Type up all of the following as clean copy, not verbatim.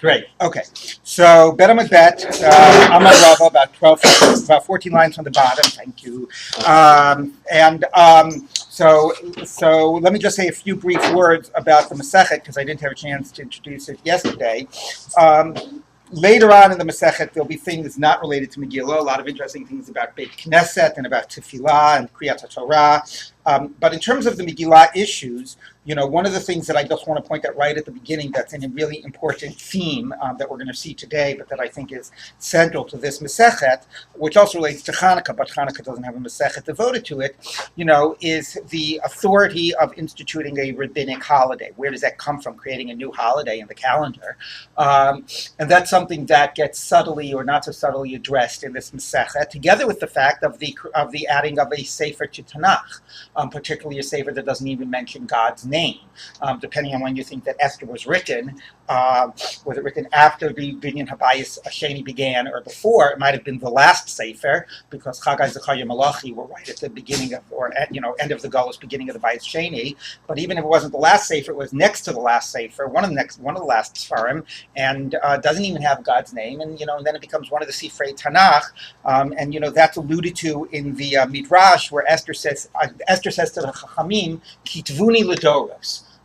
Great. Okay. So bet on my bet. I'm on Rabbi, about 14 lines from the bottom. Thank you. So let me just say a few brief words about the Masechet because I didn't have a chance to introduce it yesterday. Later on in the Masechet, there'll be things not related to Megilah, a lot of interesting things about Beit Knesset and about Tefillah and Kriyat HaTorah. But in terms of the Megillah issues, one of the things that I just want to point out right at the beginning that's in a really important theme that we're going to see today, but that I think is central to this Masechet, which also relates to Hanukkah, but Hanukkah doesn't have a Masechet devoted to it, is the authority of instituting a rabbinic holiday. Where does that come from, creating a new holiday in the calendar? And that's something that gets subtly or not so subtly addressed in this Masechet, together with the fact of the adding of a sefer to Tanakh, particularly a sefer that doesn't even mention God's name. Depending on when you think that Esther was written. Was it written after the Binyan Habayis Asheni began or before? It might have been the last sefer because Chagai, Zechariah, Malachi were right at the beginning of, or at, end of the Golus, beginning of the Bayis Sheni. But even if it wasn't the last sefer, it was next to the last sefer, one of the last Sfarim, and doesn't even have God's name. And and then it becomes one of the Sifrei Tanakh, and that's alluded to in the Midrash where Esther says to the Chachamim, Kitvuni L'Doros.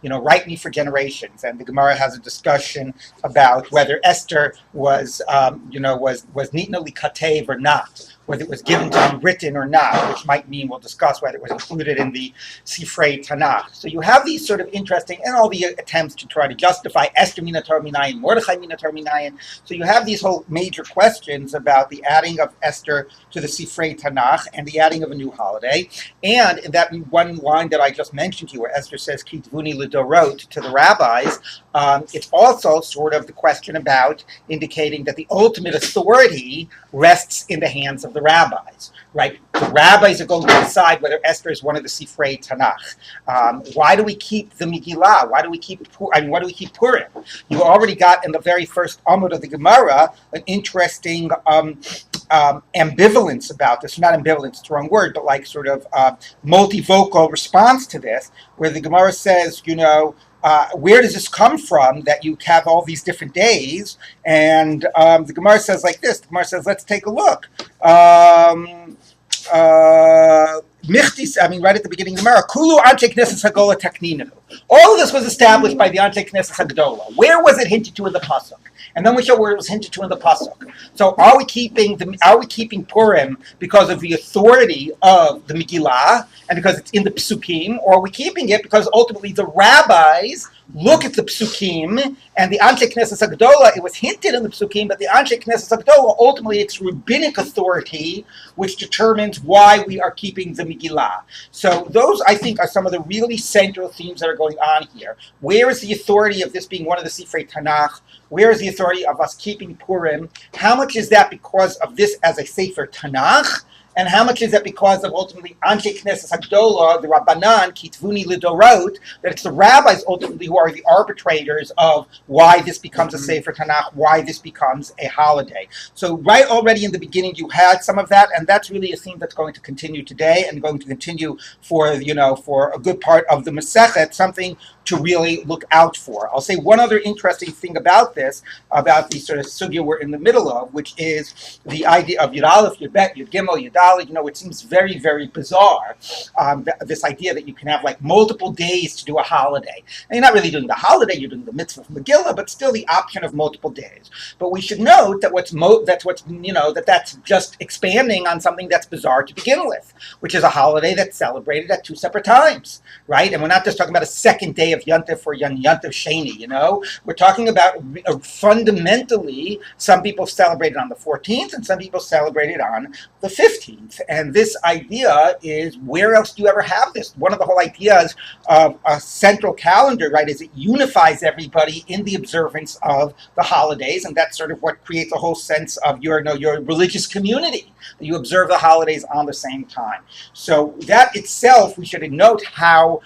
Write me for generations. And the Gemara has a discussion about whether Esther was nitna likatev or not, whether it was given to be written or not, which might mean we'll discuss whether it was included in the Sifrei Tanakh. So you have these sort of interesting, and all the attempts to try to justify Esther minatar minayin, Mordechai minatar minayin. So you have these whole major questions about the adding of Esther to the Sifrei Tanakh and the adding of a new holiday. And in that one line that I just mentioned to you, where Esther says, Kitvuni L'Dorot to the rabbis, it's also sort of the question about indicating that the ultimate authority rests in the hands of the rabbis, right? The rabbis are going to decide whether Esther is one of the Sifrei Tanakh. Why do we keep the Megillah? Why do we keep Purim? You already got in the very first Amud of the Gemara an interesting ambivalence about this. Not ambivalence, it's the wrong word, but like sort of multivocal response to this, where the Gemara says, where does this come from that you have all these different days? And the Gemara says like this. The Gemara says, let's take a look. Right at the beginning of the Gemara, Kulu Anshe Knesset Hagola Takninu. All of this was established by the Anshe Knesset Hagdola. Where was it hinted to in the pasuk? And then we show where it was hinted to in the pasuk. So are we keeping Purim because of the authority of the Megillah and because it's in the Psukim, or are we keeping it because ultimately the rabbis look at the Psukim and the Anshe Knesset Hagdola? It was hinted in the Psukim, but the Anshe Knesset Hagdola, ultimately it's rabbinic authority which determines why we are keeping the Megillah. So those, I think, are some of the really central themes that are going on here. Where is the authority of this being one of the Sifrei Tanakh? Where is the authority of us keeping Purim? How much is that because of this as a Sefer Tanakh? And how much is that because of ultimately Anshe Knesset Hagdola, the Rabbanan, Kitvuni L'Dorot, that it's the rabbis ultimately who are the arbitrators of why this becomes a Sefer Tanakh, why this becomes a holiday. So right already in the beginning you had some of that, and that's really a theme that's going to continue today and going to continue for a good part of the Masechet, something to really look out for. I'll say one other interesting thing about this, about the sort of sugya we're in the middle of, which is the idea of Yud Aleph, Yud Bet, Yud Gimel, Yud Dalet. It seems very, very bizarre, this idea that you can have like multiple days to do a holiday. And you're not really doing the holiday, you're doing the mitzvah of Megillah, but still the option of multiple days. But we should note that that's just expanding on something that's bizarre to begin with, which is a holiday that's celebrated at two separate times, right? And we're not just talking about a second day of Yontif or Yontif Sheni, We're talking about fundamentally, some people celebrate it on the 14th and some people celebrate it on the 15th. And this idea is, where else do you ever have this? One of the whole ideas of a central calendar, right, is it unifies everybody in the observance of the holidays, and that's sort of what creates a whole sense of your religious community, that you observe the holidays on the same time. So that itself, we should note how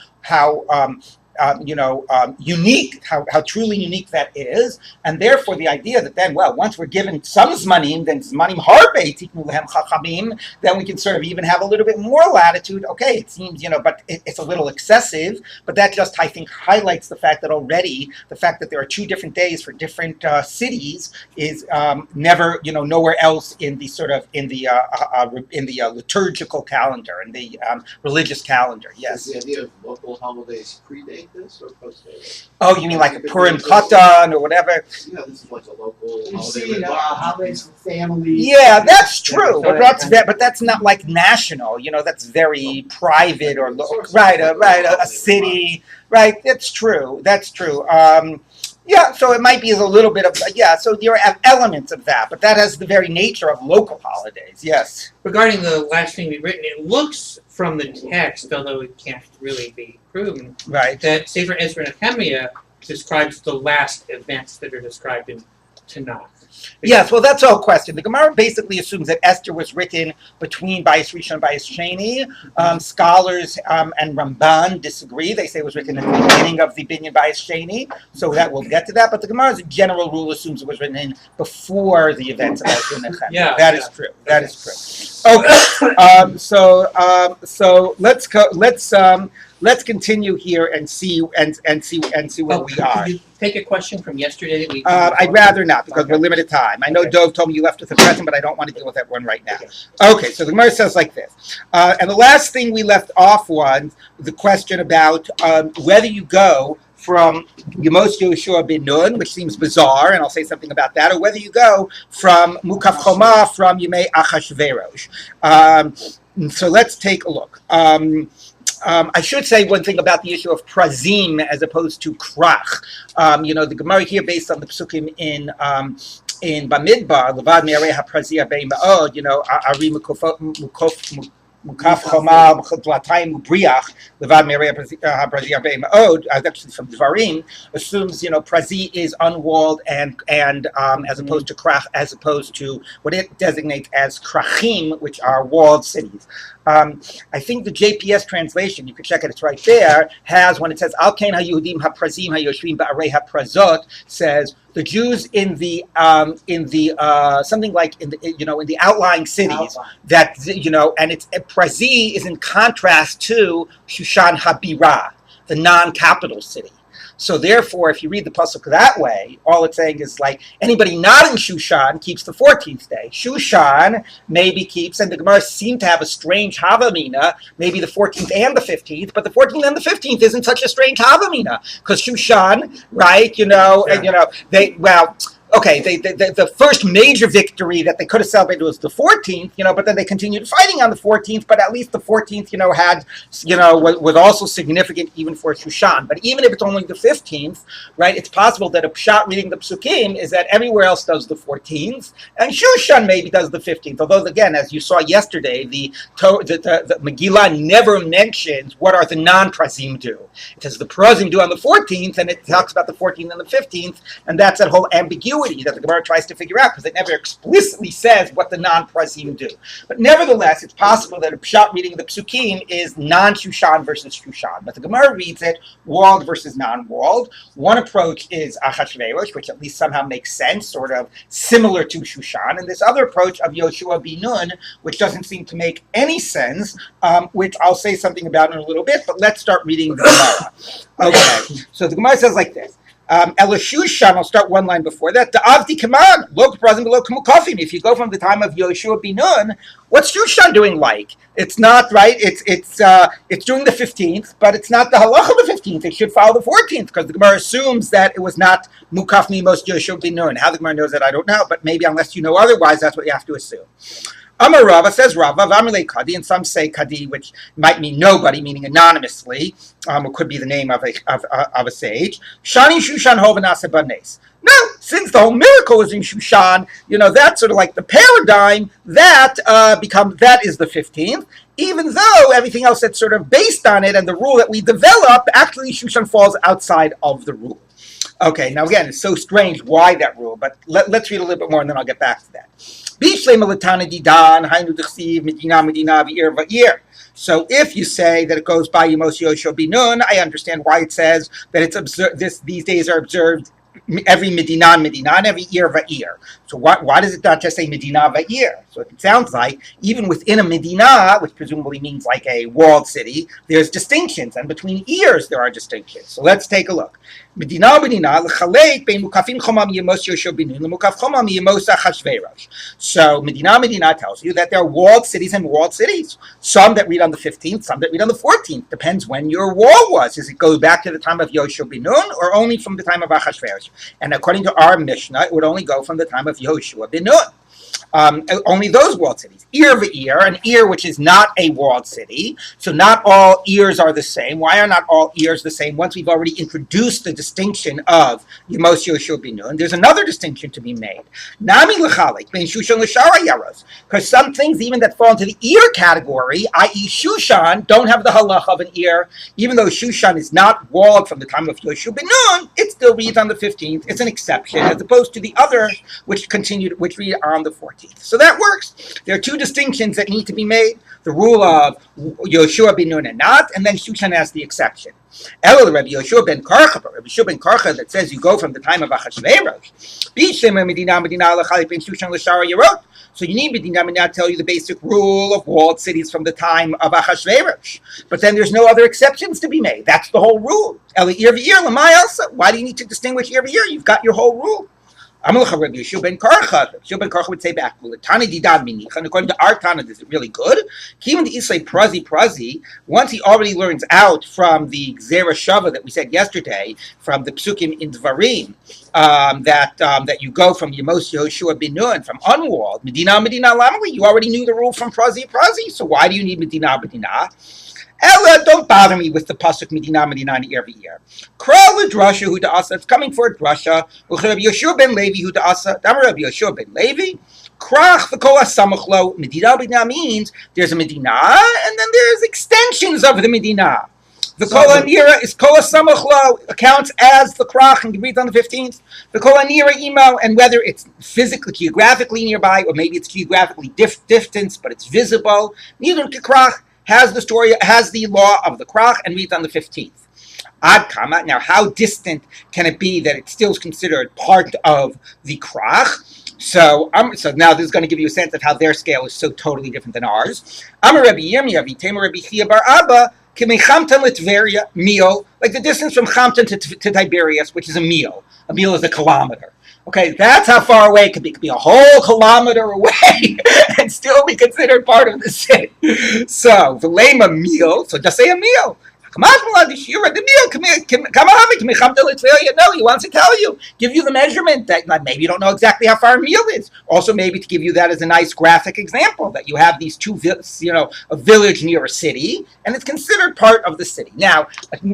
unique, how truly unique that is, and therefore the idea that then, well, once we're given some zmanim, then zmanim harbe tiknu lehem chachamim, then we can sort of even have a little bit more latitude. Okay, it seems, but it's a little excessive, but that just, I think, highlights the fact that already the fact that there are 2 different days for different cities is never, nowhere else in the sort of in the liturgical calendar and the religious calendar. Yes. Does the idea of local holidays predate this or postdate? Oh, you mean like a Purim Katan or whatever? Yeah, this is like a local You holiday. see, holidays for families. Yeah, that's true, but that's not like national. That's very private or right, a city. Right, that's true. That's true. Yeah, so it might be a little bit of so there are elements of that, but that has the very nature of local holidays. Yes. Regarding the last thing we've written, it looks from the text, although it can't really be proven, Right. that Sefer Ezra Nehemiah describes the last events that are described in Tanakh. Yes, well, that's all question. The Gemara basically assumes that Esther was written between Bayis Rishon and Bayis Sheni. Scholars and Ramban disagree. They say it was written at the beginning of the Binyan Bayis Sheni, so that we'll get to that. But the Gemara's general rule assumes it was written in before the events of Ezra and Nehemiah. Yeah, that is true. That is true. Okay, so let's go. Let's continue here and see where we are. Could you take a question from yesterday that we? I'd rather not because we're limited time. I know Dove told me you left with a present, but I don't want to deal with that one right now. Okay, so the Gemara says like this. And the last thing we left off was the question about whether you go from Yemos Yehoshua ben Nun, which seems bizarre, and I'll say something about that, or whether you go from Mukaf Choma, from Yemei Achashverosh. So let's take a look. I should say one thing about the issue of prazim as opposed to krach. The Gemara here, based on the psukim in Bamidbar, Levad Me'arei HaPrazia Bei Ma'od, Ari Mukaf Choma Dlatayim Ubriach Levad Me'arei HaPrazia Bei Ma'od, actually from Dvarim, assumes prazi is unwalled and as opposed to krach, as opposed to what it designates as krachim, which are walled cities. I think the JPS translation, you can check it, it's right there, has, when it says Al Kain HaYehudim HaPrazim HaYoshvim Ba'arei HaPrazot, says the Jews in the something like in the outlying cities that and it's Prazi is in contrast to Shushan HaBirah, the non-capital city. So therefore, if you read the pasuk that way, all it's saying is like anybody not in Shushan keeps the 14th day. Shushan maybe keeps, and the Gemara seem to have a strange havamina, maybe the 14th and the 15th, but the 14th and the 15th isn't such a strange havamina because Shushan, right? The first major victory that they could have celebrated was the 14th, but then they continued fighting on the 14th, but at least the 14th, had, was also significant even for Shushan. But even if it's only the 15th, right, it's possible that a pshat reading the psukim is that everywhere else does the 14th, and Shushan maybe does the 15th. Although, again, as you saw yesterday, the Megilah never mentions what are the non-prazim do. It says the prazim do on the 14th, and it talks about the 14th and the 15th, and that's that whole ambiguity that the Gemara tries to figure out because it never explicitly says what the non-prazim do. But nevertheless, it's possible that a pshat reading the psukim is non-Shushan versus Shushan. But the Gemara reads it walled versus non-walled. One approach is Achashverosh, which at least somehow makes sense, sort of similar to Shushan. And this other approach of Yehoshua ben Nun, which doesn't seem to make any sense, which I'll say something about in a little bit, but let's start reading the Gemara. Okay, so the Gemara says like this. Elashushan, I'll start one line before that. Da'avdi kaman, lo k'prazim below k'mukafim. If you go from the time of Yehoshua ben Nun, what's Shushan doing like? It's not, right, it's doing the 15th, but it's not the halacha of the 15th. It should follow the 14th, because the Gemara assumes that it was not mukaf mimos Yehoshua ben Nun. How the Gemara knows that, I don't know, but maybe unless you know otherwise, that's what you have to assume. Amar Rava says Rava, V'amalei Kadi, and some say Kadi, which might mean nobody, meaning anonymously, or could be the name of a sage. Shani Shushan Hovanase Banes. No, since the whole miracle is in Shushan, that's sort of like the paradigm, that is the 15th, even though everything else that's sort of based on it and the rule that we develop, actually Shushan falls outside of the rule. Okay, now again, it's so strange why that rule, but let's read a little bit more and then I'll get back to that. So if you say that it goes by Yemos Yoshua Binun, I understand why it says that it's observed. These days are observed every Medina, and every year va'ir. So why does it not just say Medina va'ir? So it sounds like even within a Medina, which presumably means like a walled city, there's distinctions, and between ears there are distinctions. So let's take a look. Medina l'chalek bein mukafim chomam yemos Yoshua Binun l'mukaf chomam yemos Achashverosh. So Medina tells you that there are walled cities and walled cities. Some that read on the 15th, some that read on the 14th. Depends when your wall was. Does it go back to the time of Yoshua Binun or only from the time of Achashverosh? And according to our Mishnah, it would only go from the time of Yoshua ben Nun. Only those walled cities. An ear which is not a walled city. So not all ears are the same. Why are not all ears the same? Once we've already introduced the distinction of Yemos Yoshua ben Nun, there's another distinction to be made. Nami l'chalek ben Shushan l'shara yaros. Because some things, even that fall into the ear category, i.e. Shushan, don't have the halacha of an ear. Even though Shushan is not walled from the time of Yoshua ben Nun, it still reads on the 15th. It's an exception, as opposed to the other which read on the 14th. So that works. There are two distinctions that need to be made. The rule of Yoshua ben Nun and not, and then Shushan as the exception. Elo Rabbi Yoshua ben Karcha, Rabbi Yoshua ben Karcha that says you go from the time of Achashverosh. So you need Medina to tell you the basic rule of walled cities from the time of Achashverosh. But then there's no other exceptions to be made. That's the whole rule. Why do you need to distinguish year year? You've got your whole rule. Rabbi Yoshua ben Karcha would say back, and according to our Tana, is it really good? Even the Isay Prazi, once he already learns out from the Gzera Shava that we said yesterday, from the Psukim in Dvarim, that you go from Yemos Yoshua ben Nun, from unwalled, Medina Lamali, you already knew the rule from Prazi, so why do you need Medina? Ella, don't bother me with the pasuk Medina every year. Kral l'drasha hu da'asa. It's coming for a drasha. Rabbi Yoshua ben Levi hu da'asa. Damar Rabbi Yoshua ben Levi. Krach v'kol asamachlo. Medina means there's a Medina and then there's extensions of the Medina. The kol anira is kol asamachlo, accounts as the krach and reads on the 15th. The kol anira emo, and whether it's physically, geographically nearby, or maybe it's geographically distance, but it's visible. Neither krach has the law of the krach and reads on the 15th. Ad kama. Now, how distant can it be that it still is considered part of the krach? So now this is going to give you a sense of how their scale is so totally different than ours. Amar Rabbi Yirmiyah v'Tema Rabbi Chia bar Abba k'mechamtan l'Tveria meal, like the distance from Chamtan to Tiberias, which is a meal. A meal is a kilometer. Okay, that's how far away it could be. It could be a whole kilometer away and still be considered part of the city. So, v'leima meal, so just say a meal. No, he wants to tell you, give you the measurement that maybe you don't know exactly how far a meal is. Also, maybe to give you that as a nice graphic example that you have these two, a village near a city, and it's considered part of the city. Now,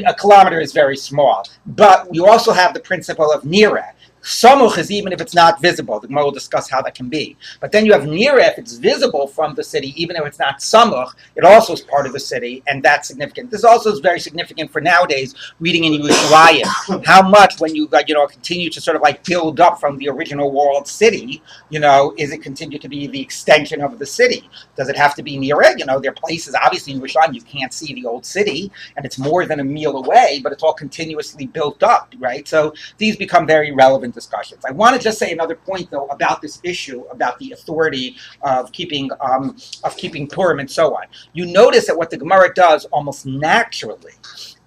a kilometer is very small, but you also have the principle of nira. Samuch is even if it's not visible. The Gemara will discuss how that can be. But then you have nira, if it's visible from the city, even if it's not samuch, it also is part of the city, and that's significant. This also is very significant for nowadays, reading in Yerushalayim. How much, when you continue to sort of like build up from the original walled city, is it continue to be the extension of the city? Does it have to be nira? There are places, obviously in Yerushalayim, you can't see the old city, and it's more than a meal away, but it's all continuously built up, right? So these become very relevant discussions. I want to just say another point, though, about this issue about the authority of keeping Purim and so on. You notice that what the Gemara does almost naturally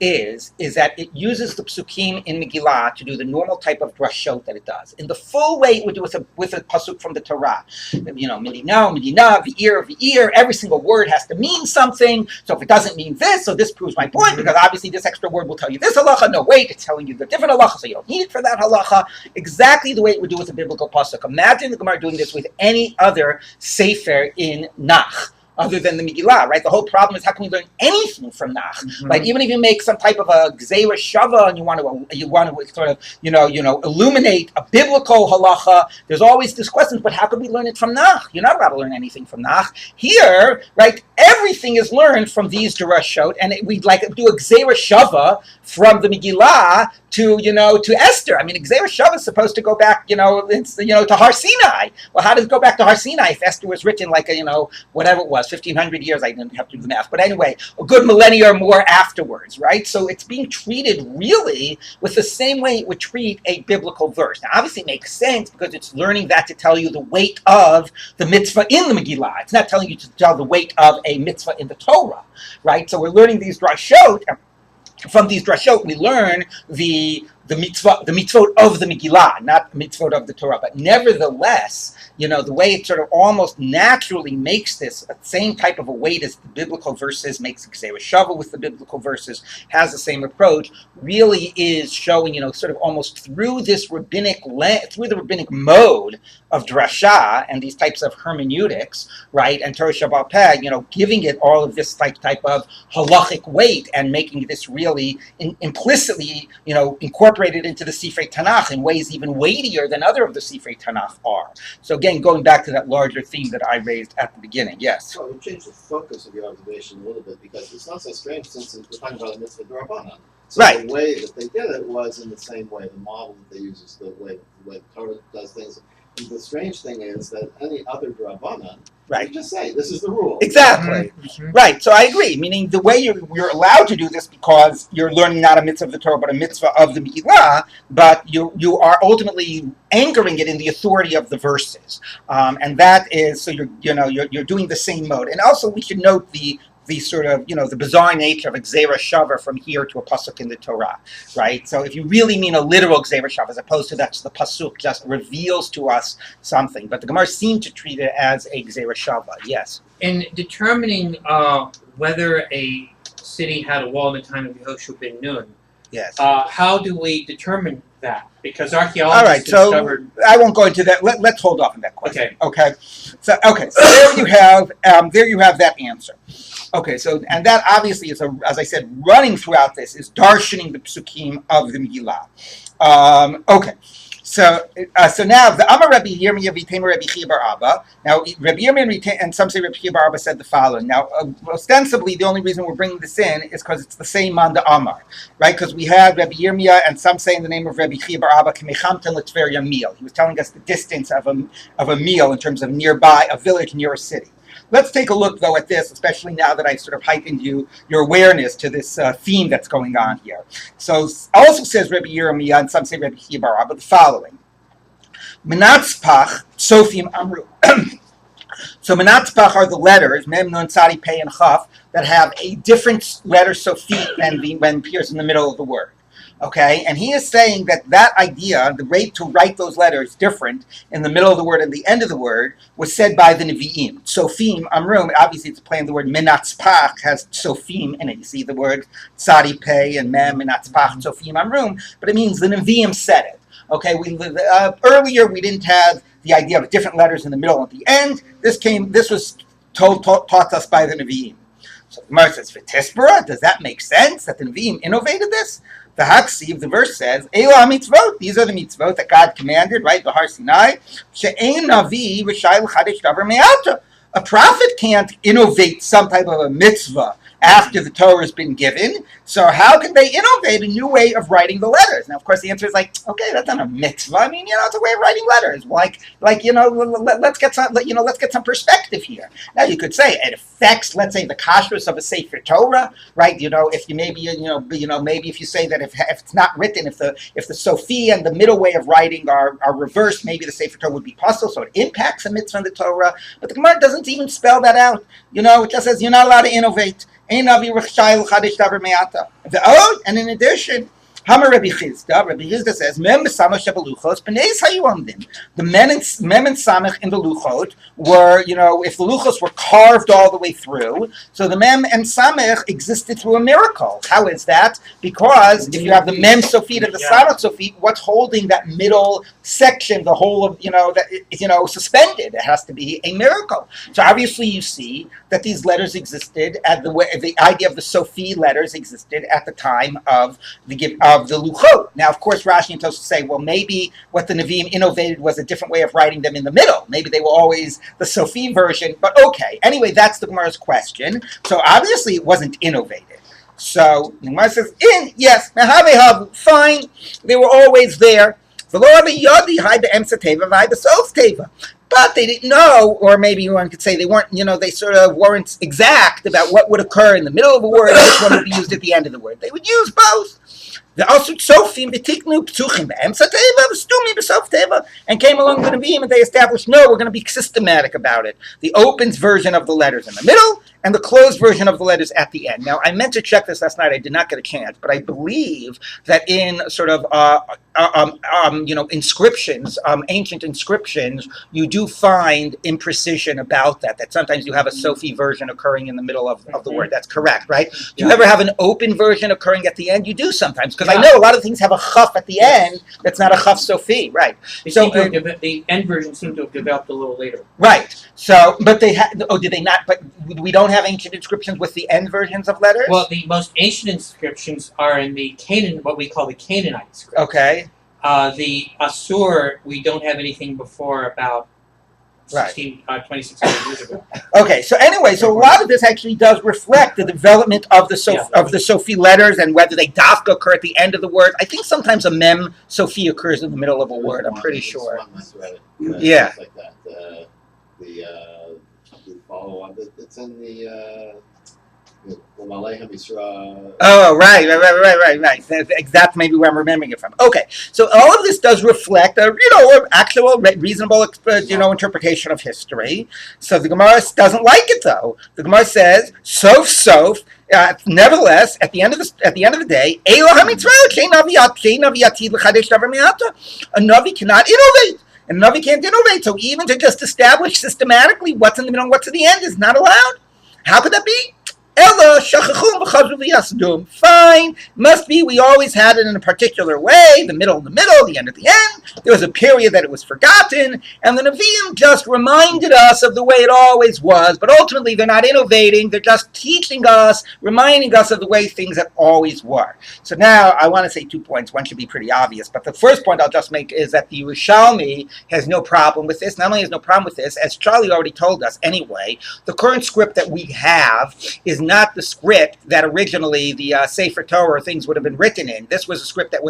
is that it uses the psukim in Megilah to do the normal type of drashot that it does. In the full way it would do with a pasuk from the Torah. Medina, v'ir, every single word has to mean something. So if it doesn't mean this, so this proves my point, because obviously this extra word will tell you this halacha. No, wait, it's telling you the different halacha, so you don't need it for that halacha. Exactly the way it would do with a biblical pasuk. Imagine the Gemara doing this with any other sefer in Nach. other than the Megillah, right? The whole problem is how can we learn anything from Nach? Mhm. Like even if you make some type of a Gzeira Shava and you want to sort of illuminate a biblical halacha, there's always this question, but how could we learn it from Nach? You're not allowed to learn anything from Nach. Here, right, everything is learned from these Drashot, and we'd like to do a Gzeira Shava from the Megillah to Esther. I mean, Gzeira Shava is supposed to go back, to Har Sinai. Well, how does it go back to Har Sinai if Esther was written like whatever it was, 1,500 years? I didn't have to do the math, but anyway, a good millennia or more afterwards, right? So it's being treated really with the same way it would treat a biblical verse. Now, obviously, it makes sense because it's learning that to tell you the weight of the mitzvah in the Megillah. It's not telling you to tell the weight of a mitzvah in the Torah, right? So we're learning these drashot. From these drashot, we learn the mitzvot of the Megillah, not the mitzvot of the Torah. But nevertheless, the way it sort of almost naturally makes this same type of a weight as the biblical verses, makes Gzeira Shava with the biblical verses, has the same approach, really is showing, sort of almost through this rabbinic mode of drasha and these types of hermeneutics, right, and Torah Shabbat Peh, giving it all of this type of halachic weight and making this really implicitly, incorporated into the Sifrei Tanakh in ways even weightier than other of the Sifrei Tanakh are. So again, going back to that larger theme that I raised at the beginning, yes. So we changed the focus of your observation a little bit because it's not so strange since we're talking about a mitzvah d'Rabbanan. So Right. the way that they did it was in the same way. The model that they use is the way Torah does things. And the strange thing is that any other d'Rabbanan, Right. you just say, this is the rule. Exactly. Mhm. Right, so I agree. Meaning the way you're allowed to do this because you're learning not a mitzvah of the Torah, but a mitzvah of the Megillah. But you are ultimately anchoring it in the authority of the verses, and that is so you're doing the same mode. And also we should note the sort of the bizarre nature of a Gzeira Shava from here to a pasuk in the Torah, right? So if you really mean a literal Gzeira Shava, as opposed to that's the pasuk just reveals to us something, but the Gemara seemed to treat it as a Gzeira Shava. Yes. In determining whether a city had a wall in the time of Yehoshua ben Nun, Yes. how do we determine that? Because archaeologists All right, so discovered. I won't go into that. Let's hold off on that question. Okay. So there you have that answer. Okay, so and that obviously is as I said, running throughout this is darshaning the psukim of the Megillah. Okay. So now the Amar Rabbi Yirmiyah v'Tamer Rabbi Chia bar Abba. Now Rabbi Yirmiyah and some say Rabbi Chia bar Abba said the following. Now ostensibly the only reason we're bringing this in is because it's the same Manda Amar, right? Because we had Rabbi Yirmiyah and some say in the name of Rabbi Chia bar Abba K'mechamten l'Tveria meal. He was telling us the distance of a meal in terms of nearby a village near a city. Let's take a look, though, at this, especially now that I've sort of heightened your awareness to this theme that's going on here. So, also says Rabbi Yirmiyah, and some say Rabbi Chia bar Abba, the following. Menatzpach, Sofim Amru. So, Menatzpach are the letters, Mem, Nun, Tzadi, Pei, and Chaf, that have a different letter, Sofi, than when it appears in the middle of the word. Okay, and he is saying that idea, the rate to write those letters different in the middle of the word and the end of the word, was said by the Nevi'im. Sofim, Amrum, obviously it's playing the word Menatzpach, has Sofim in it. You see the word Tzadi Pei and Mem, Menatzpach, Sofim, Amrum, but it means the Nevi'im said it. Okay, earlier we didn't have the idea of different letters in the middle and at the end. This was taught us by the Nevi'im. So the Gemara says, V'tispera, does that make sense that the Nevi'im innovated this? The Haksiv, the verse says, Eila mitzvot. These are the mitzvot that God commanded, right? The Har Sinai. She'ein navi v'shai l'chadesh davar me'ata. A prophet can't innovate some type of a mitzvah after the Torah has been given. So how can they innovate a new way of writing the letters? Now, of course, the answer is okay, that's not a mitzvah. I mean, it's a way of writing letters. Let's get some perspective here. Now, you could say it affects, let's say, the kashrus of a Sefer Torah, right? If you maybe if you say that if it's not written, if the Sophia and the middle way of writing are reversed, maybe the Sefer Torah would be puzzled, so it impacts a mitzvah in the Torah. But the Gemara doesn't even spell that out. It just says you're not allowed to innovate. And in addition, Hamar Rabbi Chizda says, Mem b'samach shebeluchos b'neis hayu omdim. The mem and samach in the luchot were, if the luchos were carved all the way through, so the mem and samach existed through a miracle. How is that? Because if you have the mem sofit and the samach sofit, what's holding that middle section, the whole of, suspended? It has to be a miracle. So obviously you see that these letters existed at the idea of the Sofi letters existed at the time of the Luchot. Now, of course, Rashi and Tosfos say, well, maybe what the Nevi'im innovated was a different way of writing them in the middle. Maybe they were always the Sofi version, but okay. Anyway, that's the Gemara's question. So obviously it wasn't innovated. So the Gemara says, yes, fine, they were always there. But they didn't know, or maybe one could say they weren't, they sort of weren't exact about what would occur in the middle of a word and which one would be used at the end of the word. They would use both. And came along the Nevi'im and they established, no, we're going to be systematic about it. The opens version of the letters in the middle and the closed version of the letters at the end. Now, I meant to check this last night. I did not get a chance, but I believe that in sort of, inscriptions, ancient inscriptions, you do find imprecision about that, that sometimes you have a Sofi version occurring in the middle of the word. That's correct, right? Do you ever have an open version occurring at the end? You do sometimes, because I know a lot of things have a chaf at the end that's not a chaf Sofi, right? So the end version seemed to have developed a little later. Right. So, but they had, did they not? But we don't have ancient inscriptions with the end versions of letters? Well, the most ancient inscriptions are in the what we call the Canaanite script. Okay. The Asur, we don't have anything before about 2,600 years ago. Okay, so anyway, so a lot of this actually does reflect the development of the Sofi letters and whether they dafka occur at the end of the word. I think sometimes a mem Sofi occurs in the middle of a word. I'm pretty sure. Yeah. Like that. The follow-up. It's in the Oh, right. That's maybe where I'm remembering it from. Okay, so all of this does reflect an actual reasonable, interpretation of history. So the Gemara doesn't like it, though. The Gemara says, sof. Nevertheless, at the end of the day, a Navi cannot innovate. And Navi can't innovate, so even to just establish systematically what's in the middle and what's at the end is not allowed. How could that be? Fine. Must be we always had it in a particular way, the middle, the end at the end. There was a period that it was forgotten, and the Nevi'im just reminded us of the way it always was, but ultimately they're not innovating, they're just teaching us, reminding us of the way things have always were. So now I want to say 2 points. One should be pretty obvious, but the first point I'll just make is that the Yerushalmi has no problem with this. Not only has no problem with this, as Charlie already told us anyway, the current script that we have is not the script that originally the Sefer Torah things would have been written in. This was a script that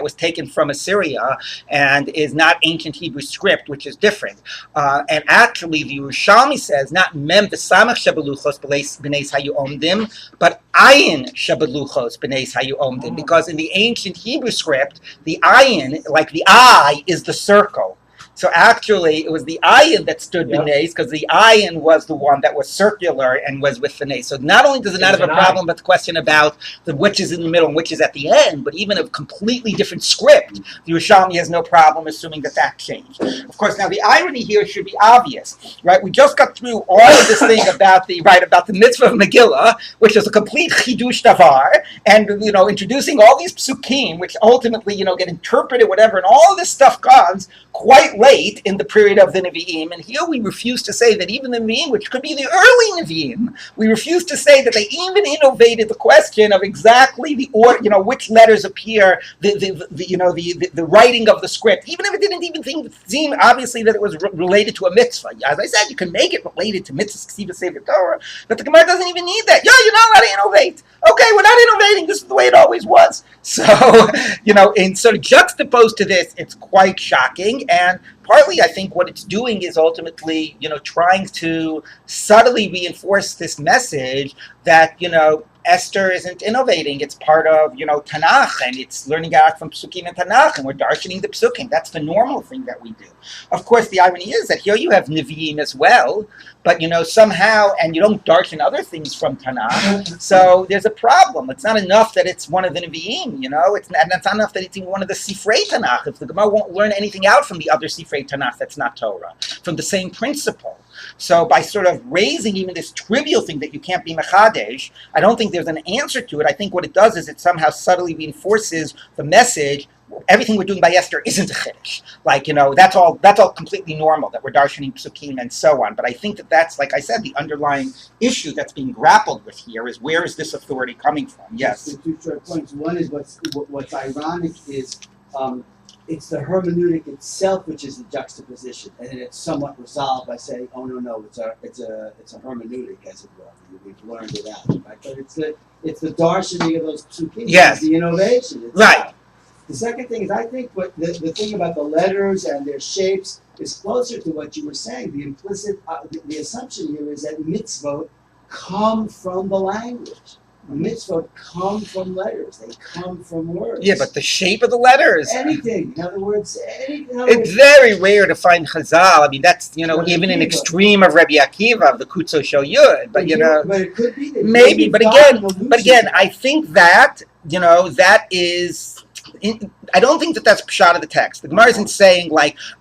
was taken from Assyria and is not ancient Hebrew script, which is different. And actually, the Yerushalmi says not mem v'samach shebeluchos b'neis hayu omdim, but ayin shebeluchos b'neis hayu omdim, because in the ancient Hebrew script, the ayin, like the eye, is the circle. So actually, it was the ayin that stood b'neis, because the ayin was the one that was circular and was with the nes. So not only does it not have a problem with the question about which is in the middle and which is at the end, but even a completely different script, the Yerushalmi has no problem assuming that changed. Of course, now the irony here should be obvious, right? We just got through all of this thing about the mitzvah of Megilah, which is a complete chidush davar, and introducing all these psukim, which ultimately get interpreted, whatever, and all of this stuff comes quite late in the period of the Nevi'im, and here we refuse to say that even the Nevi'im, which could be the early Nevi'im, we refuse to say that they even innovated the question of exactly the order, which letters appear, the writing of the script, even if it didn't even seem obviously that it was related to a mitzvah. As I said, you can make it related to mitzvahs, ksiva, sefer Torah, but the Gemara doesn't even need that. You're not allowed to innovate. Okay, we're not innovating. This is the way it always was. So, in sort of juxtaposed to this, it's quite shocking. And partly, I think what it's doing is ultimately, trying to subtly reinforce this message that, Esther isn't innovating. It's part of, Tanakh, and it's learning out from Psukim and Tanakh, and we're darshaning the Psukim. That's the normal thing that we do. Of course, the irony is that here you have Nevi'im as well, but, somehow, and you don't darshan other things from Tanakh, so there's a problem. It's not enough that it's one of the Nevi'im, it's not enough that it's even one of the Sifrei Tanakh. If the Gemara won't learn anything out from the other Sifrei Tanakh that's not Torah, from the same principle. So by sort of raising even this trivial thing that you can't be mechadesh, I don't think there's an answer to it. I think what it does is it somehow subtly reinforces the message. Everything we're doing by Esther isn't a chiddush. That's all completely normal, that we're darshaning psukim and so on. But I think that's, like I said, the underlying issue that's being grappled with here is, where is this authority coming from? Yes. The two short points. One is what's ironic is it's the hermeneutic itself which is the juxtaposition, and then it's somewhat resolved by saying, "Oh no, it's a hermeneutic, as it were. We've learned it out." Right? But it's the darshaning of those psukim, yes, the innovation itself. Right. The second thing is, I think what the thing about the letters and their shapes is closer to what you were saying. The implicit, the assumption here is that mitzvot come from the language. Mitzvot come from letters. They come from words. Yeah, but the shape of the letters. Anything. In other words, anything. It's very rare to find Chazal. I mean, that's, even an extreme of Rabbi Akiva, of the Kutzo Shel Yud. But, But it could be. Maybe, but again, I think that, that is... I don't think that's pshat of the text. The Gemara isn't saying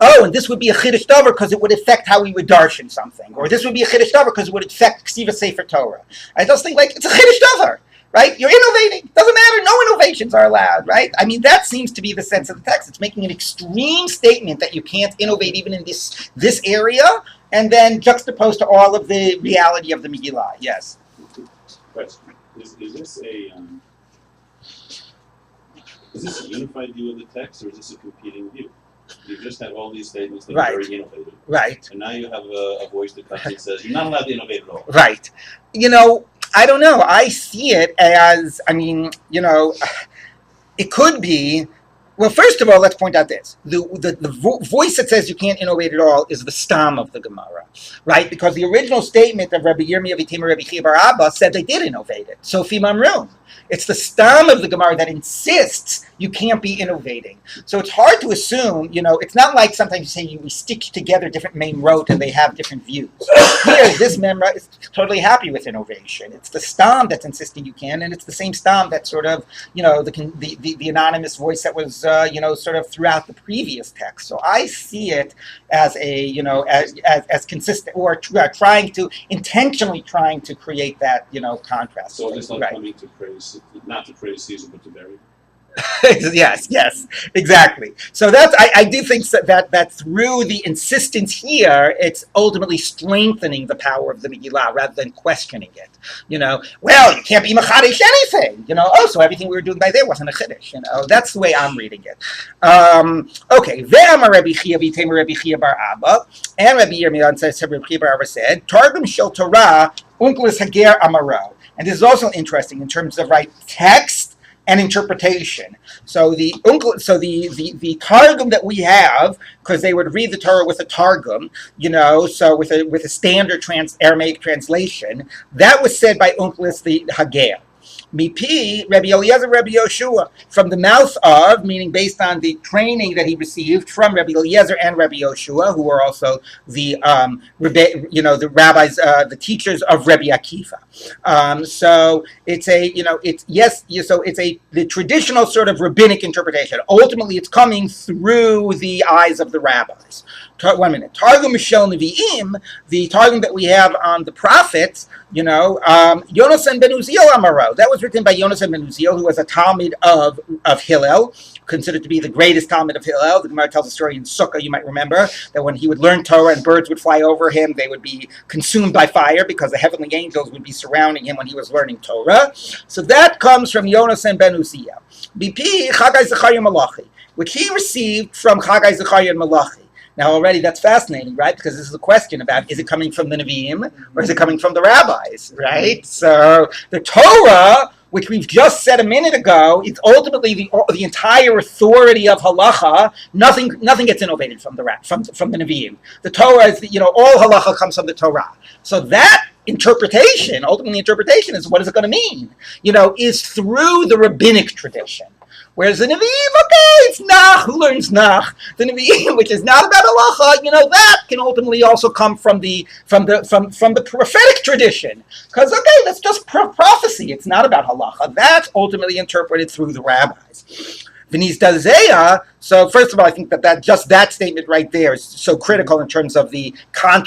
and this would be a chiddush davar because it would affect how we would darshan something, or this would be a chiddush davar because it would affect ksiva sefer Torah. I just think it's a chiddush davar, right? You're innovating. Doesn't matter. No innovations are allowed, right? I mean, that seems to be the sense of the text. It's making an extreme statement that you can't innovate even in this area, and then juxtaposed to all of the reality of the Megilah. Yes. Question: Is this Is this a unified view of the text, or is this a competing view? You just have all these statements that are very innovative. Right. And now you have a voice that comes and says, you're not allowed to innovate at all. Right. I don't know. I see it as, it could be, well, first of all, let's point out this. The voice that says you can't innovate at all is the stam of the Gemara, right? Because the original statement of Rabbi Yirmiyah v'Timur Rabbi Chiya bar Abba said they did innovate it. Sofi Mamrun. It's the stam of the Gemara that insists you can't be innovating. So it's hard to assume, it's not like sometimes you say we stick together different main rote and they have different views. Here, this memra is totally happy with innovation. It's the stam that's insisting you can, and it's the same stam that sort of, the anonymous voice that was, sort of throughout the previous text. So I see it as a, as consistent, or intentionally trying to create that, contrast. So it's not right. coming to praise, not to praise Caesar, but to bury. yes, exactly. So I do think that through the insistence here, it's ultimately strengthening the power of the Megilah rather than questioning it. You can't be mechadesh anything. So everything we were doing by there wasn't a chiddush. That's the way I'm reading it. Okay. Ve'amar Rabbi Chiya v'Timur Rabbi Chiya bar Abba, and Rabbi Yirmiyah says Rabbi Chiya bar Abba said, Targum shel Torah unklis hager amaro. And this is also interesting in terms of text and interpretation. So the targum that we have, because they would read the Torah with a targum, so with a standard Aramaic translation, that was said by Unklis the Hager. Mipi, Rabbi Eliezer, Rabbi Yoshua, from the mouth of, meaning based on the training that he received from Rabbi Eliezer and Rabbi Yoshua, who were also the the rabbis, the teachers of Rabbi Akiva. So it's the traditional sort of rabbinic interpretation. Ultimately, it's coming through the eyes of the rabbis. 1 minute. Targum Mishel Nevi'im, the targum that we have on the prophets, Yonasan ben Uziel Amaro. That was written by Yonasan ben Uziel, who was a Talmud of Hillel, considered to be the greatest Talmud of Hillel. The Gemara tells a story in Sukkah, you might remember, that when he would learn Torah and birds would fly over him, they would be consumed by fire because the heavenly angels would be surrounding him when he was learning Torah. So that comes from Yonasan ben Uziel. BP Chagai Zechariah Malachi, which he received from Chagai Zechariah and Malachi. Now already that's fascinating, right? Because this is a question about, is it coming from the Nevi'im or is it coming from the rabbis, right? So the Torah which we've just said a minute ago, it's ultimately the entire authority of halacha. Nothing gets innovated from the Nevi'im. The Torah is, all halacha comes from the Torah. So that interpretation, ultimately interpretation, is what is it going to mean? Is through the rabbinic tradition. Whereas the Nevi'im, it's Nach. Who learns Nach? The Nevi'im, which is not about halacha, that can ultimately also come from the prophetic tradition. Because that's just prophecy. It's not about halacha. That's ultimately interpreted through the rabbis. V'niz dazeya. So first of all, I think that statement right there is so critical in terms of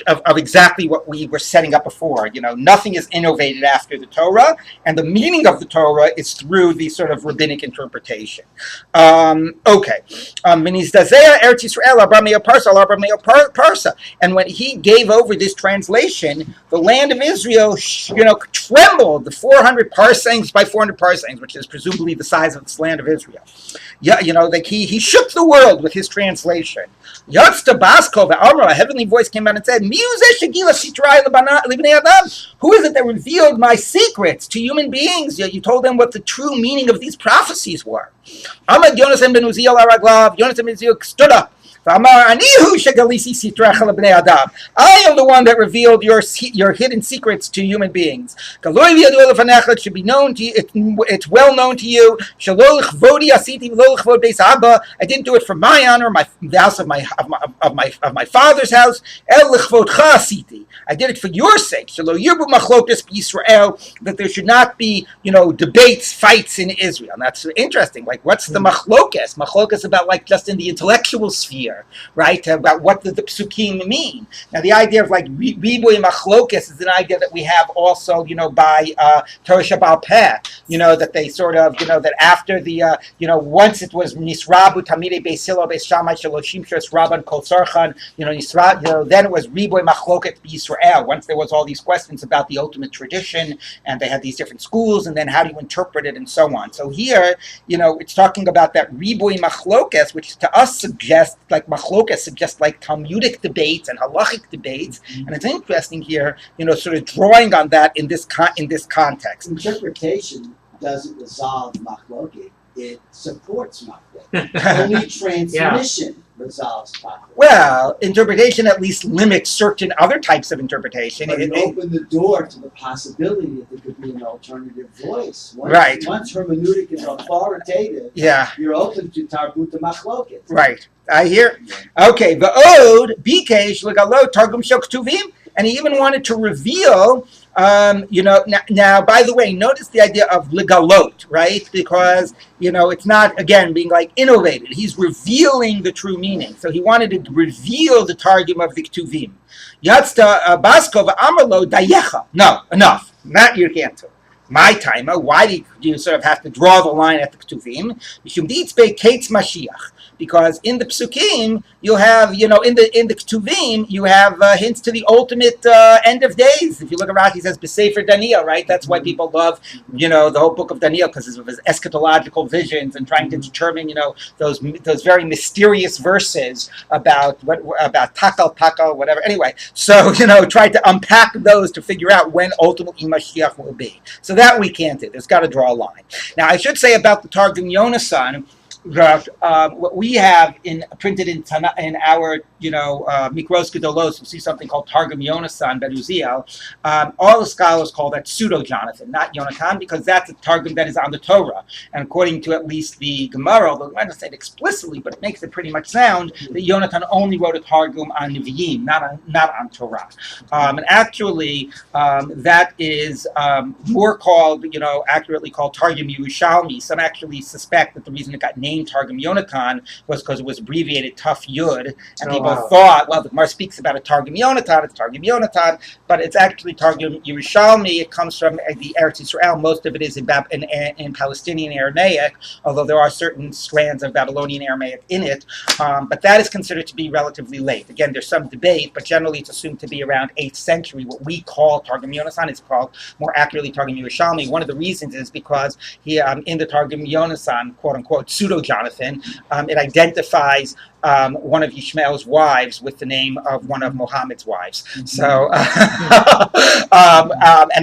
of exactly what we were setting up before. Nothing is innovated after the Torah, and the meaning of the Torah is through the sort of rabbinic interpretation. Okay. V'niz dazeya Eretz Yisrael Abraham Parsa. And when he gave over this translation, the land of Israel, trembled. The 400 parsangs by 400 parsangs, which is presumably the size of this land of Israel. Yeah, he shook the world with his translation. Yatzta Basko, a heavenly voice came out and said, Who is it that revealed my secrets to human beings? You told them what the true meaning of these prophecies were. Ahmad Yonasan ben Uziel Araglav, Yonasan ben Uziel stood up. I am the one that revealed your hidden secrets to human beings. It should be known to you. It's well known to you. I didn't do it for my honor, the house of my father's house. I did it for your sake. That there should not be, debates, fights in Israel. And that's interesting. Like, what's the machlokas? Machlokas about just in the intellectual sphere. Right, about what the psukim mean. Now, the idea of riboy machlokas is an idea that we have also, by Torah Shabbal Peh. That they sort of, that after the, once it was nisrabu tamidei beis Hillel beis Shammai shaloshim shus rabban kol sarchan, then it was riboy machloket b'Yisrael. Once there was all these questions about the ultimate tradition, and they had these different schools, and then how do you interpret it, and so on. So here, it's talking about that riboy machlokas, which to us suggests machlokas suggests Talmudic debates and halachic debates, and it's interesting here, sort of drawing on that in this context. Interpretation doesn't resolve machloket; it supports machloket. Only transmission resolves machloket. Well, interpretation at least limits certain other types of interpretation. But it opened the door to the possibility that there could be an alternative voice. Once hermeneutic is authoritative, you're open to tarbut machloket. Right. I hear. Okay, v'od bikesh legalot targum shel ktuvim, and he even wanted to reveal. Now, by the way, notice the idea of legalot, right? Because it's not again being innovated. He's revealing the true meaning. So he wanted to reveal the targum of the ktuvim. Yatzta basko v'amarlo dayecha. No, enough. Not your can't. My timer. Why do you sort of have to draw the line at the ktuvim? Mishum ditzbe kates mashiach. Because in the psukim you have, in the ktuvim you have hints to the ultimate end of days. If you look at Rashi, he says B'Sefer Daniel, right? That's why people love, the whole book of Daniel, because of his eschatological visions and trying to determine, those very mysterious verses about takal, whatever. Anyway, so try to unpack those to figure out when ultimately Mashiach will be. So that we can't do. There's got to draw a line. Now I should say about the Targum Yonasan. What we have printed in our Mikros Gedolos, we see something called Targum Yonasan Ben Uziel. All the scholars call that pseudo Jonathan, not Yonatan, because that's a Targum that is on the Torah. And according to at least the Gemara, although I don't say it explicitly, but it makes it pretty much sound that Yonatan only wrote a Targum on Nevi'im, not on Torah. And actually, that is more called, accurately called Targum Yerushalmi. Some actually suspect that the reason it got named Targum Yonatan was because it was abbreviated Taf Yud, and people thought, well, the Gemara speaks about a Targum Yonatan, it's Targum Yonatan, but it's actually Targum Yerushalmi. It comes from the Eretz Yisrael. Most of it is in Palestinian Aramaic, although there are certain strands of Babylonian Aramaic in it, but that is considered to be relatively late. Again, there's some debate, but generally it's assumed to be around 8th century. What we call Targum Yonasan is called more accurately Targum Yerushalmi. One of the reasons is because he, in the Targum Yonasan, quote-unquote, pseudo kill Jonathan, it identifies one of Ishmael's wives with the name of one of Muhammad's wives. So, and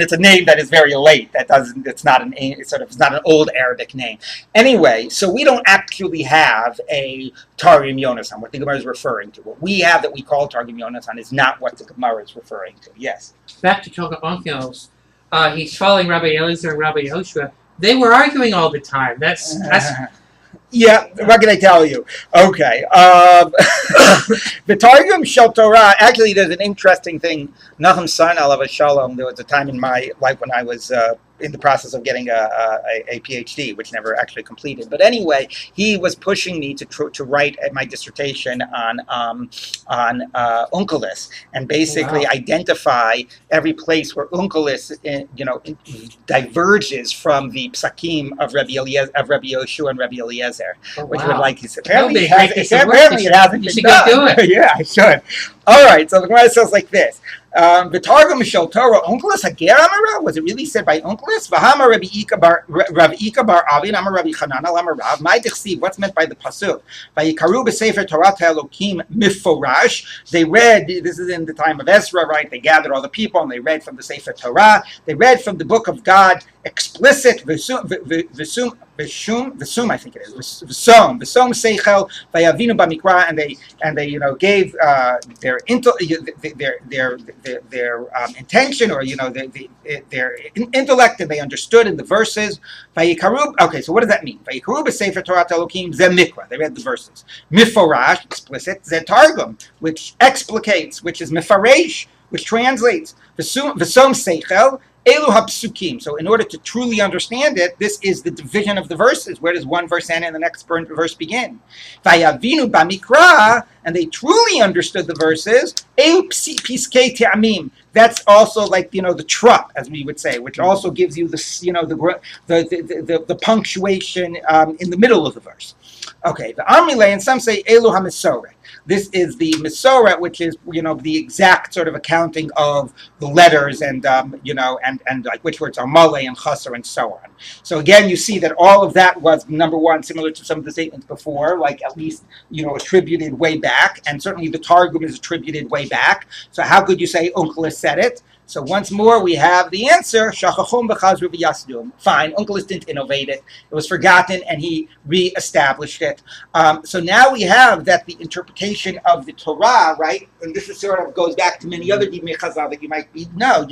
it's a name that is very late. It's not an old Arabic name. Anyway, so we don't actually have a Targum Yonasan, what the Gemara is referring to. What we have that we call Targum Yonasan is not what the Gemara is referring to. Yes. Back to Choga Onkelos. He's following Rabbi Linzer and Rabbi Yoshua. They were arguing all the time. That's yeah, what can I tell you? Okay. The Targum Shel Torah, actually, there's an interesting thing. Nachum San, alav shalom, there was a time in my life when I was in the process of getting a PhD, which never actually completed. But anyway, he was pushing me to write my dissertation on Onkelos, and basically identify every place where Onkelos, diverges from the psakim of Rabbi Yoshua and Rabbi Eliezer, which would like he said. Apparently, it hasn't been done. Do it. Yeah, I should. All right, so the Gemara says like this. The Targum Shel Torah Onkelos Hager Amara, was it really said by Onkelos? V'hama Rabbi Ika bar Avin Amar Rabbi Chanana Amar Rav. My dichsiv, what's meant by the pasuk? Vayikaru b'sefer Torah Elokim miforash. They read. This is in the time of Ezra, right? They gathered all the people and they read from the Sefer Torah. They read from the book of God, explicit V'sum, I think it is. V'som seichel vayavinu b'mikra, and they gave their intention, or their intellect, and they understood in the verses. Okay, so what does that mean? Vayikaru b'sefer Torah Elokim ze mikra. They read the verses. Miforash, explicit. Ze targum, which explicates, which is mifaresh, which translates. V'som seichel. Elu hapsukim. So in order to truly understand it, this is the division of the verses. Where does one verse end and the next verse begin? Vayavinu b'mikra, and they truly understood the verses. Elu piskei te'amim. That's also like the trup, as we would say, which also gives you the punctuation in the middle of the verse. Okay, the Amrilay, and some say Elu hamisoret. This is the Mesorah, which is the exact sort of accounting of the letters and like which words are Malay and Chaser and so on. So again, you see that all of that was, number one, similar to some of the statements before, like at least attributed way back, and certainly the Targum is attributed way back. So how could you say Onkelos said it? So once more, we have the answer. Shachachum b'chazru v'yasdum. Fine, Onkelos didn't innovate it. It was forgotten, and he re-established it. So now we have that the interpretation of the Torah, right? And this is sort of goes back to many other Divrei Chazal that you might know.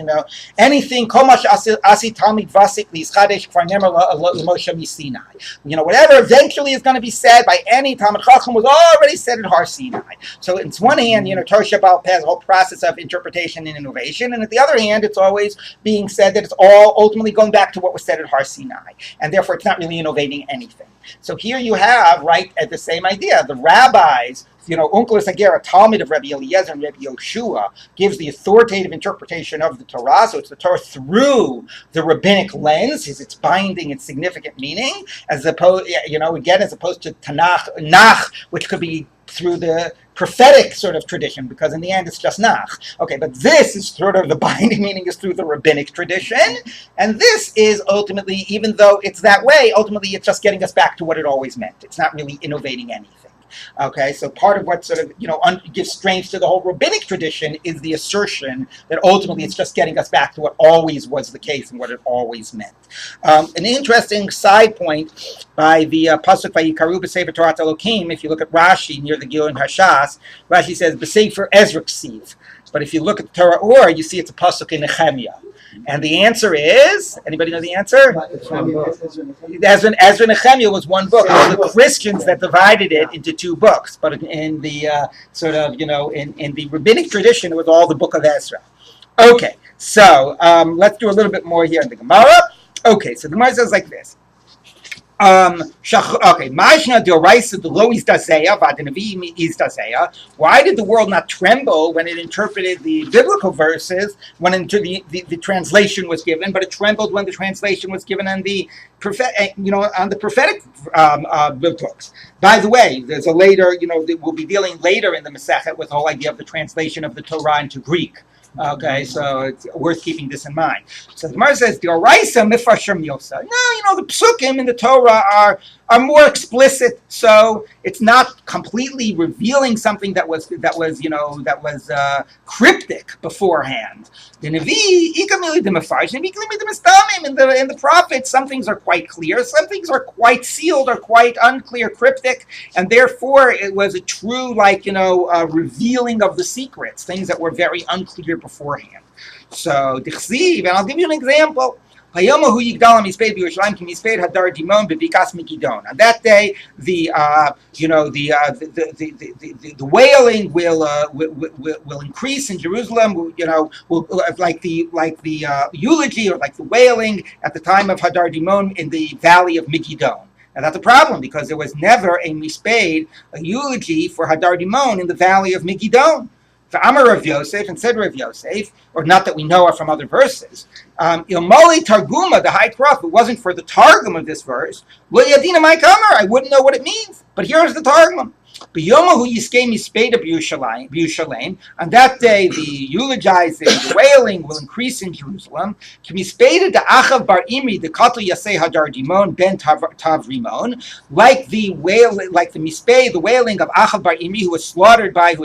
Anything kol ma she'asi talmid vasik li'ischadesh kvar nemer l'Moshe miSinai. Whatever eventually is going to be said by any Talmid Chacham was already said at Har Sinai. So it's one hand, Torah Shabbat has a whole process of interpretation and innovation, and at the other hand, it's always being said that it's all ultimately going back to what was said at Har Sinai, and therefore it's not really innovating anything. So here you have, right, at the same idea, the rabbis, Onkelos Hager, a Talmud of Rabbi Eliezer and Rabbi Yoshua, gives the authoritative interpretation of the Torah. So it's the Torah through the rabbinic lens, is its binding and significant meaning, as opposed, as opposed to Tanakh, which could be through the prophetic sort of tradition, because in the end it's just Nach. Okay, but this is sort of the binding meaning is through the rabbinic tradition, and this is ultimately, even though it's that way, ultimately it's just getting us back to what it always meant. It's not really innovating anything. Okay, so part of what sort of gives strength to the whole rabbinic tradition is the assertion that ultimately it's just getting us back to what always was the case and what it always meant. An interesting side point by the pasuk Vayikaru b'sefer Torah Elokim. If you look at Rashi near the Gilun Hashas, Rashi says b'sefer Ezra Ksiv. But if you look at the Torah Or, you see it's a pasuk in Nehemiah. And the answer is, anybody know the answer? Ezra and Nehemiah was one book. It was the Christians that divided it into two books. But in the in the rabbinic tradition, it was all the book of Ezra. Okay, so let's do a little bit more here in the Gemara. Okay, so the Gemara says like this. Why did the world not tremble when it interpreted the biblical verses, when the translation was given, but it trembled when the translation was given on the prophetic books? By the way, there's a later, we'll be dealing later in the Masechet with the whole idea of the translation of the Torah into Greek. Okay, so it's worth keeping this in mind. So the Gemara says, the Oraisa Mifashim Yosa. No, the Psukim in the Torah are more explicit. So it's not completely revealing something that was cryptic beforehand. The Nevi, in the prophets, some things are quite clear, some things are quite sealed or quite unclear, cryptic, and therefore it was a true, revealing of the secrets, things that were very unclear beforehand. So, and I'll give you an example. On that day, the wailing will increase in Jerusalem. Like the eulogy or like the wailing at the time of Hadar Dimon in the valley of Megiddo. Now that's a problem because there was never a eulogy for Hadar Dimon in the valley of Megiddo. For Amar Rav Yosef, and said Rav Yosef, or not that we know of from other verses, Ilmali Targuma, the high prophet, wasn't for the Targum of this verse, I wouldn't know what it means. But here's the Targum. On that day, the eulogizing, the wailing will increase in Jerusalem. Like the mispei, the wailing of Achav bar Imri, who was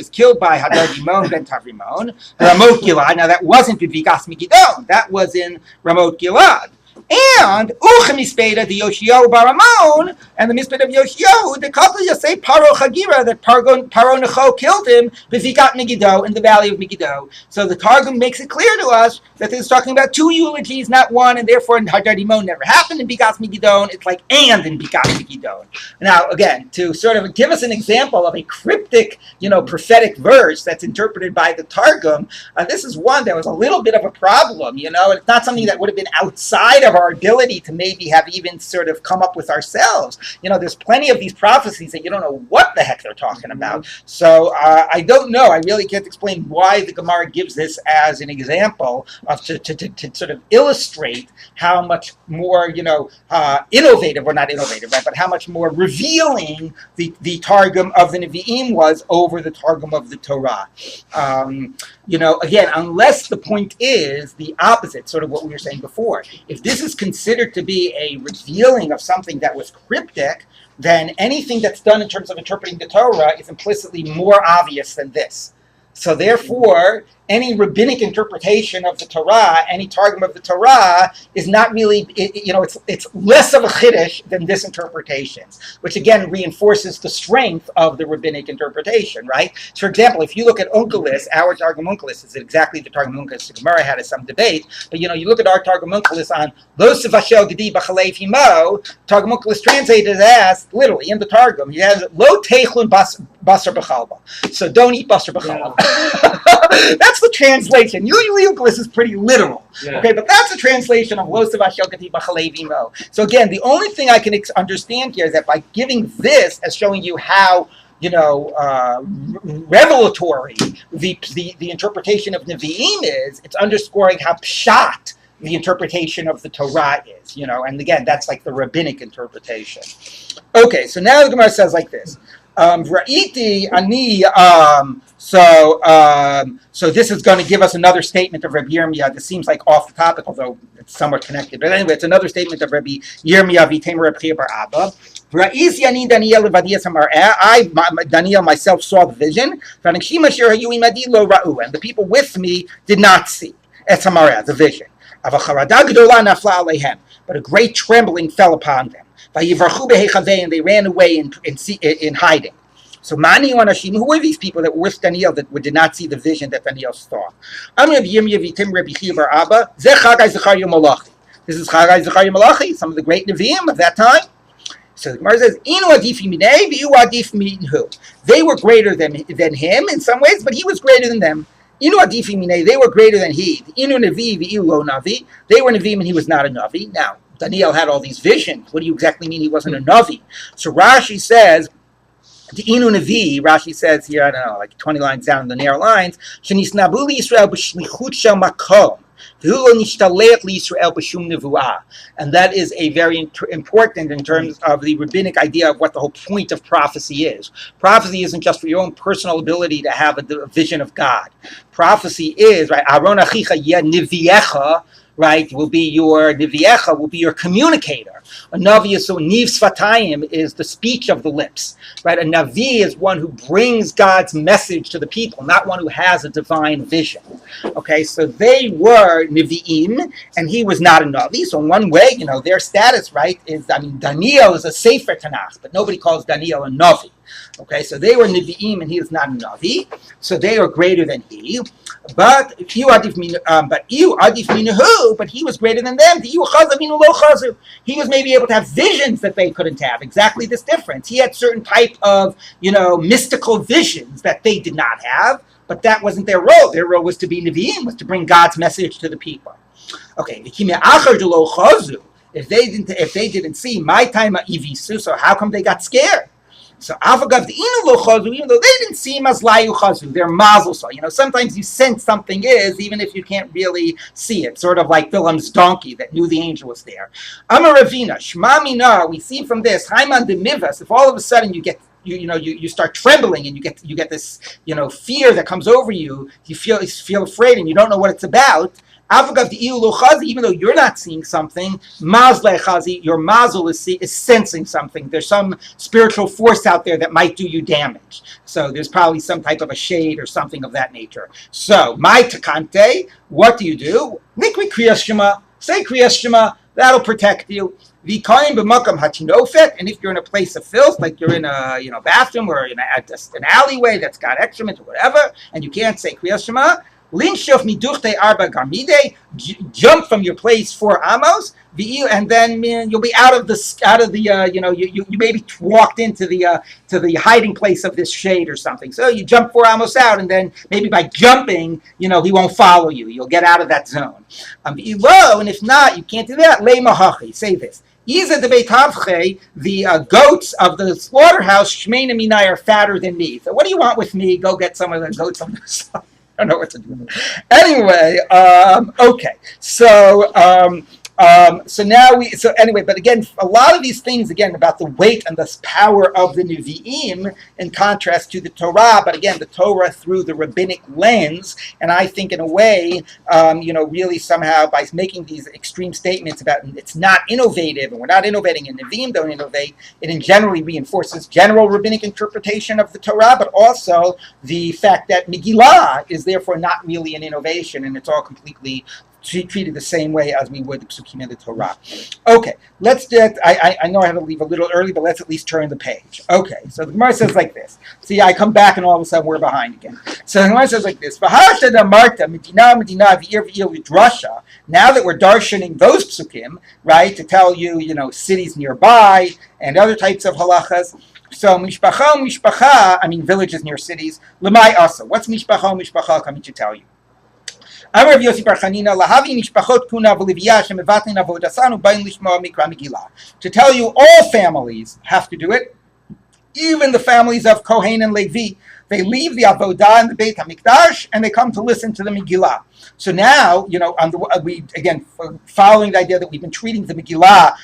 killed by Hadar Dimon ben Tavrimon, Ramot Gilad. Now that wasn't Bivikas Megiddo, that was in Ramot Gilad. And Mispeda, the Yoshio Baramon, and the Mispeda of Yoshio, the couple you say Paro Chagira, that Paro Necho killed him, Bivikat Megiddo, in the valley of Megiddo. So the Targum makes it clear to us that this is talking about two eulogies, not one, and therefore in Hadar Dimon never happened in Bikas Megiddo. It's like and in Bikas Megiddo. Now, again, to sort of give us an example of a cryptic, prophetic verse that's interpreted by the Targum, this is one that was a little bit of a problem. It's not something that would have been outside of our ability to maybe have even sort of come up with ourselves. There's plenty of these prophecies that you don't know what the heck they're talking about. So I don't know. I really can't explain why the Gemara gives this as an example of to sort of illustrate how much more, innovative, or not innovative, right, but how much more revealing the Targum of the Nevi'im was over the Targum of the Torah. Again, unless the point is the opposite, sort of what we were saying before. If this is considered to be a revealing of something that was cryptic, then anything that's done in terms of interpreting the Torah is implicitly more obvious than this. So therefore, any rabbinic interpretation of the Torah, any Targum of the Torah, is not really, it's less of a chiddush than this interpretation, which again reinforces the strength of the rabbinic interpretation, right? So for example, if you look at Onkelos, our Targum Onkelos is exactly the Targum Onkelos. The Gemara had some debate, but you look at our Targum Onkelos on Lo Sevashel Gedi B'Chalev Himo, Targum Onkelos translated as, literally in the Targum, he has Lo Teichlun Basar B'Chalba. So don't eat Basar B'Chalba. That's the translation. Usually Onkelos is pretty literal. Yeah. Okay, but that's a translation of Lo Sevashel Gedi B'Chalev Himo. So again, the only thing I can understand here is that by giving this as showing you how revelatory the interpretation of Nevi'im is, it's underscoring how pshat the interpretation of the Torah is, and again, that's like the rabbinic interpretation. Okay, so now the Gemara says like this. Ra'iti ani, so this is going to give us another statement of Rabbi Yirmiyah. This seems like off the topic, although it's somewhat connected. But anyway, it's another statement of Rabbi Yirmiyah v'Temer Reb Chia bar Abba. Ra'isi ani Daniel levadiyas hamar'eh. I, Daniel, myself saw the vision. And the people with me did not see. Es hamar'eh, the vision. But a great trembling fell upon them. And they ran away in hiding. So Mani Anashim, who were these people that were with Daniel that did not see the vision that Daniel saw? This is Chagai Zechariah Malachi, some of the great Nevi'im of that time. So the Gemara says, they were greater than him in some ways, but he was greater than them. They were greater than he. They were Nevi'im and he was not a Navi. Now, Daniel had all these visions. What do you exactly mean he wasn't a Navi? So Rashi says, the Inu Navi, Rashi says here, I don't know, like 20 lines down in the narrow lines, Shenisnabu Yisrael b'shlichut shel makom. And that is a very important in terms of the rabbinic idea of what the whole point of prophecy is. Prophecy isn't just for your own personal ability to have a vision of God. Prophecy is, right, Aron achicha yeh niviecha, right, will be your Niviecha, will be your communicator. A Navi is so Niv Svatayim is the speech of the lips, right? A Navi is one who brings God's message to the people, not one who has a divine vision. Okay, so they were Nevi'im, and he was not a Navi. So in one way, their status, right, is, Daniel is a Sefer Tanakh, but nobody calls Daniel a Navi. Okay, so they were Nevi'im, and he is not a Navi, so they are greater than he. But he was greater than them. He was maybe able to have visions that they couldn't have. Exactly this difference. He had certain type of, mystical visions that they did not have, but that wasn't their role. Their role was to be Nevi'im, was to bring God's message to the people. Okay, if they didn't see my time at Ivisu, so how come they got scared? So Avagav the Inu Chazu, even though they didn't see Mazlayu Chazu, they're Mazel. So sometimes you sense something is, even if you can't really see it. Sort of like Bilam's donkey that knew the angel was there. Amar Ravina, Shma Mina, we see from this, Haiman de Mivas, if all of a sudden you get you start trembling and you get this fear that comes over you, you feel afraid and you don't know what it's about. Even though you're not seeing something, your mazel is sensing something. There's some spiritual force out there that might do you damage. So there's probably some type of a shade or something of that nature. So, my takante, what do? Likwi Kriyas Shema, say Kriyas Shema, that'll protect you. And if you're in a place of filth, like you're in a bathroom or in an alleyway that's got excrement or whatever, and you can't say Kriyas Shema, jump from your place 4 amos, and then you'll be out of the you maybe walked into the hiding place of this shade or something. So you jump 4 amos out, and then maybe by jumping, he won't follow you. You'll get out of that zone. And if not, you can't do that. Say this. The goats of the slaughterhouse, Shmeina Minai, are fatter than me. So what do you want with me? Go get some of the goats on the side. I don't know what to do. Anyway, okay. So but again, a lot of these things, again, about the weight and the power of the Nevi'im in contrast to the Torah, but again, the Torah through the rabbinic lens, and I think in a way, really somehow by making these extreme statements about it's not innovative, and we're not innovating, and Nevi'im don't innovate, it generally reinforces general rabbinic interpretation of the Torah, but also the fact that Megilah is therefore not really an innovation, and it's all completely treated the same way as we would the Psukim in the Torah. Okay, let's get, I know I have to leave a little early, but let's at least turn the page. Okay, so the Gemara says like this. See, I come back and all of a sudden we're behind again. So the Gemara says like this. Now that we're darshaning those Psukim, right, to tell you, cities nearby and other types of halachas, so mishpacha, villages near cities, lemai asa. What's mishpacha coming to tell you? To tell you all families have to do it, even the families of Kohen and Levi. They leave the avodah and the Beit HaMikdash and they come to listen to the Megilah. So now, following the idea that we've been treating the Megilah,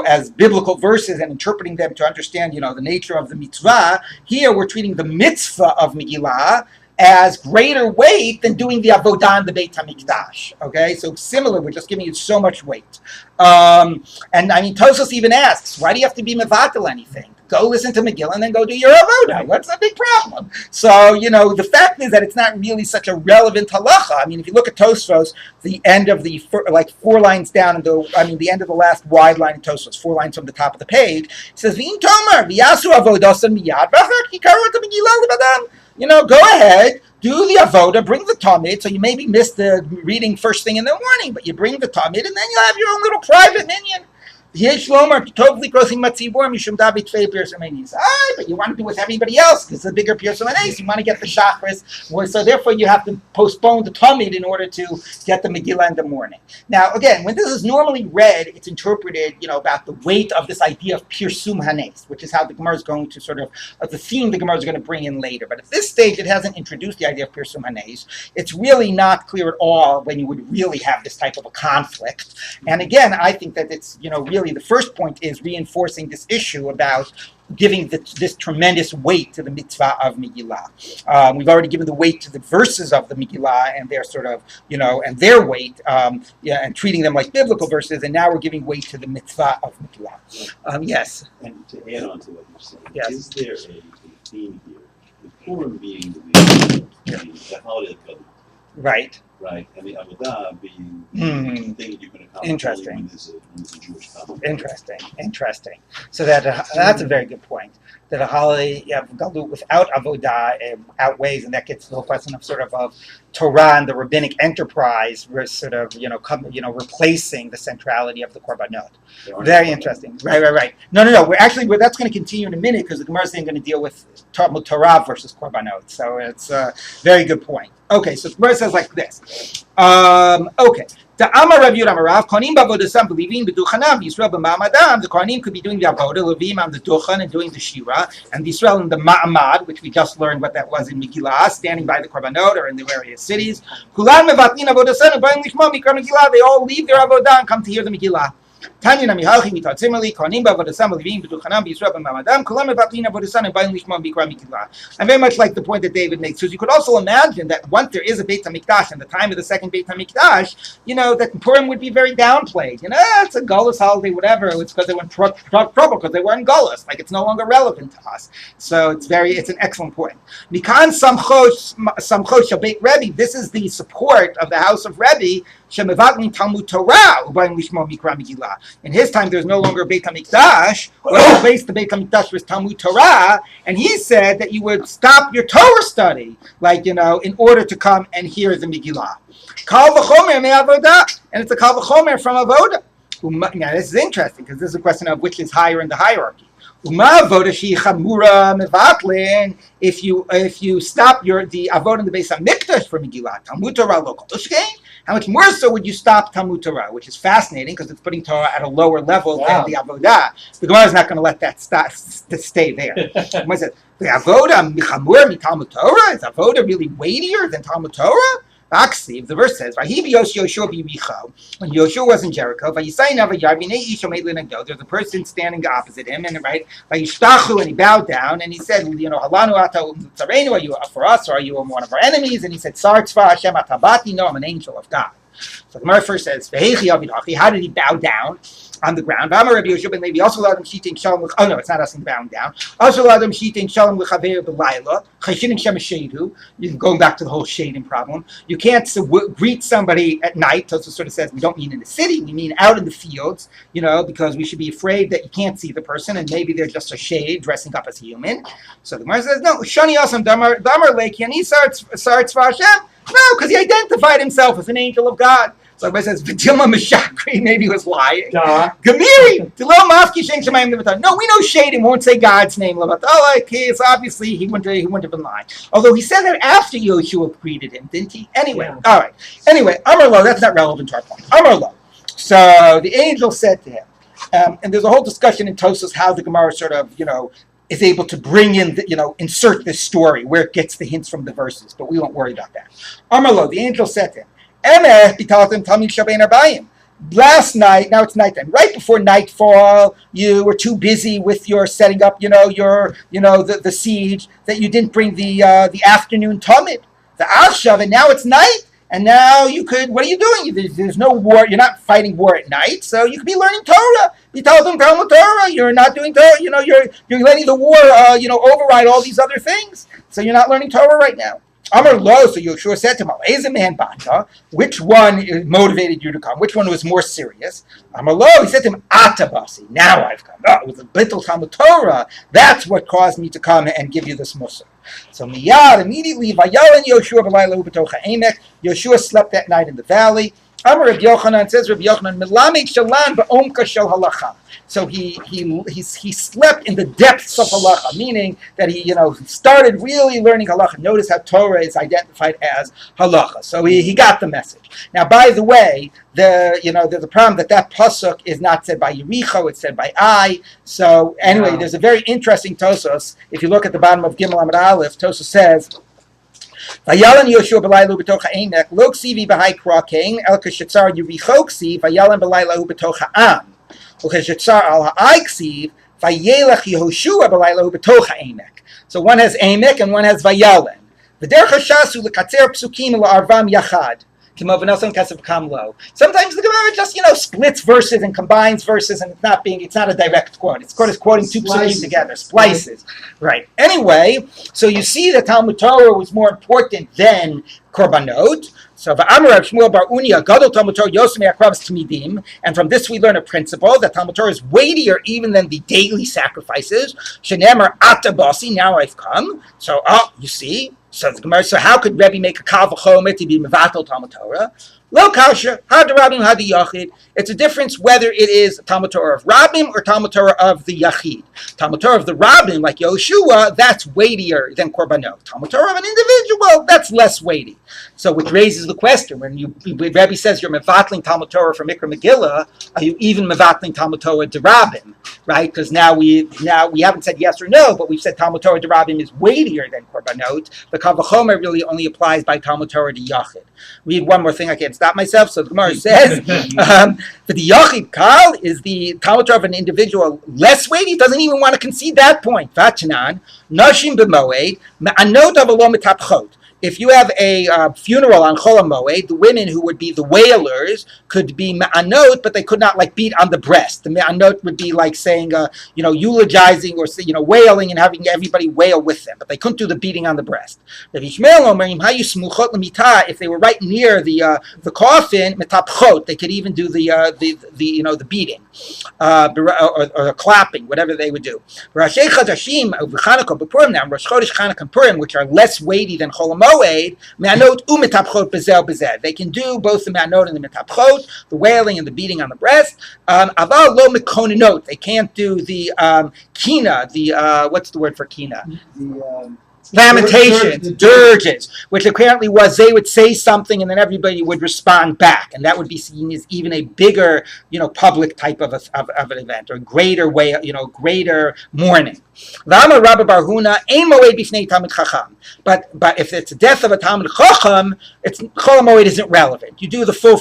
as biblical verses and interpreting them to understand, the nature of the mitzvah, here we're treating the mitzvah of Megilah as greater weight than doing the avodah in the Beit HaMikdash. Okay, so similar, we're just giving you so much weight. Tosfos even asks, why do you have to be mevatel anything? Go listen to Megilah and then go do your avodah. What's the big problem? So, the fact is that it's not really such a relevant halacha. If you look at Tosfos, the end of the, 4 lines down, the end of the last wide line in Tosfos, 4 lines from the top of the page, it says, V'im tomar, v'yasu avodasan miyad, v'achar kikaru ta Megilah l'badam. Go ahead, do the avoda, bring the tamid, so you maybe miss the reading first thing in the morning, but you bring the tamid, and then you'll have your own little private minyan. But you want to do with everybody else, because the bigger Pirsa Manes, you want to get the Shachris, so therefore you have to postpone the Tamid in order to get the Megillah in the morning. Now, again, when this is normally read, it's interpreted, about the weight of this idea of Pirsum Hanes, which is how the Gemara is going to sort of, the theme the Gemara is going to bring in later. But at this stage, it hasn't introduced the idea of Pirsum Hanes. It's really not clear at all when you would really have this type of a conflict. And again, I think that it's, really really the first point is reinforcing this issue about giving this tremendous weight to the mitzvah of Megilah. We've already given the weight to the verses of the Megilah and their sort of, and their weight, and treating them like biblical verses, and now we're giving weight to the mitzvah of Megilah. Yes? And to add on to what you're saying, Yes. is there a theme here? The Purim being the holiday of God, Right. right? And the Avodah being the thing that you can accomplish Interesting. only when there's a Jewish family. Interesting. So that's a very good point. That a holiday of Galut without avodah outweighs, and that gets to the whole question of sort of Torah and the rabbinic enterprise, sort of replacing the centrality of the korbanot. Very interesting. Right. No. We're that's going to continue in a minute because the Gemara is going to deal with Talmud Torah versus korbanot. So it's a very good point. Okay, so the Gemara says like this. Okay. The Amar Rabbi Yudam Kohanim b'avodasam b'levim b'duchanam Yisrael b'ma'amadam. The Kohanim could be doing the avodah, Levim on the duchan and doing the shira, and Yisrael in the ma'amad, which we just learned what that was in Megilah, standing by the korbanot or in the various cities. Kulan mevatlin avodasam and b'ayim lishma mikra Megilah. They all leave their avodah and come to hear the Megilah. Tanya namihalchi mitat similarly kohanim b'avodasam b'levim b'duchanam Yisrael b'ma'amadam. Kulan mevatlin avodasam and b'ayim lishma mikra Megilah. I very much like the point that David makes. So you could also imagine that once there is a Beit HaMikdash, in the time of the second Beit HaMikdash, that Purim would be very downplayed. It's a Gullus holiday, whatever. It's because they went trouble because they were in Gullus. Like it's no longer relevant to us. So it's an excellent point. Mikan samchosh shabeit Rebbe. This is the support of the house of Rebbe. Shemevatlin Talmud Torah ubayim lishmo mikra Megilah. In his time, there's no longer Beit HaMikdash. What replaced the Beit HaMikdash was Talmud Torah, and he said that you would stop your Torah study, in order to come and hear the Megilah. Kal v'chomer me'avodah, and it's a kal v'chomer from avodah. Now this is interesting because this is a question of which is higher in the hierarchy. Uma avodah she chamura mevatlin. If you stop the avodah in the Beis HaMikdash for Megilah, Talmud Torah lo kodesh. How much more so would you stop Talmud Torah, which is fascinating because it's putting Torah at a lower level than the avodah. The Gemara is not going to let that stay there. The Gemara says, the avodah michamur mi Talmud Torah? Is avodah really weightier than Talmud Torah? Aksiv, the verse says, when Yoshua was in Jericho, there's a person standing opposite him, and and he bowed down, and he said, Halanu ata are you for us, or are you one of our enemies? And he said, Sar tzva Hashem atabati, no, I'm an angel of God. So the Gemara first says, how did he bow down on the ground? Also allowed him sheeting shalom. Oh no, it's not asking bowing down. Also allowed him sheeting shalom l'chaver b'layla. Chayshinin shem shedu. You're going back to the whole shading problem. You can't greet somebody at night. Tosa sort of says we don't mean in the city. We mean out in the fields. Because we should be afraid that you can't see the person and maybe they're just a shade dressing up as a human. So the Gemara says no. Shani asam damar leiki ani sar tzva Hashem. No, because he identified himself as an angel of God. So everybody says, V'dilma Meshakri, maybe he was lying. Gamiri, Dilo Mafki Shen Shemayim Levatar. No, we know Shadim won't say God's name. So obviously he wouldn't have been lying. Although he said that after Yoshua greeted him, didn't he? Anyway, all right. Anyway, Amar Lo, that's not relevant to our point. Amar Lo. So the angel said to him, and there's a whole discussion in Tosas how the Gemara sort of, is able to bring in, insert this story where it gets the hints from the verses, but we won't worry about that. Amar Lo, the angel said to him, last night, now it's nighttime, right before nightfall, you were too busy with your setting up, the siege, that you didn't bring the afternoon Talmud, the Arshav, and now it's night. And now what are you doing? There's no war. You're not fighting war at night, so you could be learning Torah. Be Talmud Torah. You're not doing Torah. You're letting the war, override all these other things. So you're not learning Torah right now. Amar Lo, so Yoshua said to him, Eze man bata, which one motivated you to come? Which one was more serious? Amar Lo, he said to him, Atabasi, now I've come. It was a bittul Talmud Torah. That's what caused me to come and give you this musar. So miyad, immediately, Vayalan Yoshua b'layla b'tocha emek. Yoshua slept that night in the valley. Amar Rabbi Yochanan, says Rabbi Yochanan, Milamik shalan ba'omka shel halacha. So he slept in the depths of halacha, meaning that he started really learning halacha. Notice how Torah is identified as halacha. So he got the message. Now, by the way, there's a problem that pasuk is not said by Yericho, it's said by I. So anyway, There's a very interesting Tosos. If you look at the bottom of Gimel Amud Aleph, Tosos says, Vayalan Yoshua b'layla b'tocha einek lo ksivi b'hai krakein el kashetzar Yericho ksiv Vayalan b'layla b'tocha am. So one has Amek and one has Vayalen. Sometimes the Gemara just splits verses and combines verses, and it's not a direct quote. It's quoting two psukim together, splices. Right. Anyway, so you see that Talmud Torah was more important than Korbanot. So Shmuel Bar Unia Gadol Talmud Torah Yomi Akravas Tmidim, and from this we learn a principle that Talmud Torah is weightier even than the daily sacrifices. Shenemar Atabasi, now I've come. So you see. So how could Rebbe make a kal v'chomer to be mevatel Talmud Torah? Lo kasha, had Rabbim, had Yachid. It's a difference whether it is Talmud Torah of Rabbim or Talmud Torah of the Yachid. Talmud Torah of the Rabbim, like Yoshua, that's weightier than Korbanot. Talmud Torah of an individual, that's less weighty. So which raises the question, when Rebbe says you're mevatling Talmud Torah for Mikra Megillah, are you even mevatling Talmud Torah de Rabbim? Right? Because now we haven't said yes or no, but we've said Talmud Torah de Rabbim is weightier than Korbanot. The kal v'chomer really only applies by Talmud Torah de Yachid. Read one more thing, I can't stop myself. So the Gemara says that the Yachid Kal is the Talmud Torah of an individual less weighty. He doesn't even want to concede that point. V'atanan, Nashim b'moed, ma'anot avalo mitapchot. If you have a funeral on Chol HaMoed, the women who would be the wailers could be ma'anot, but they could not beat on the breast. The ma'anot would be like saying, eulogizing or wailing and having everybody wail with them, but they couldn't do the beating on the breast. If they were right near the coffin, metapchot, they could even do the beating or clapping, whatever they would do. Rosh Chodeshim, Rosh Chodesh Chanukah and Purim, which are less weighty than Chol HaMoed, me'anot u'metapchot bezel bezed. They can do both the me'anot and the metapchot, the wailing and the beating on the breast. Aval lo mekonenot. They can't do the kina. What's the word for kina? Lamentations, dirges, which apparently was they would say something and then everybody would respond back, and that would be seen as even a bigger, public type of an event, or greater way, greater mourning. But if it's the death of a Talmid Chacham, Chol HaMoed isn't relevant. You do the full,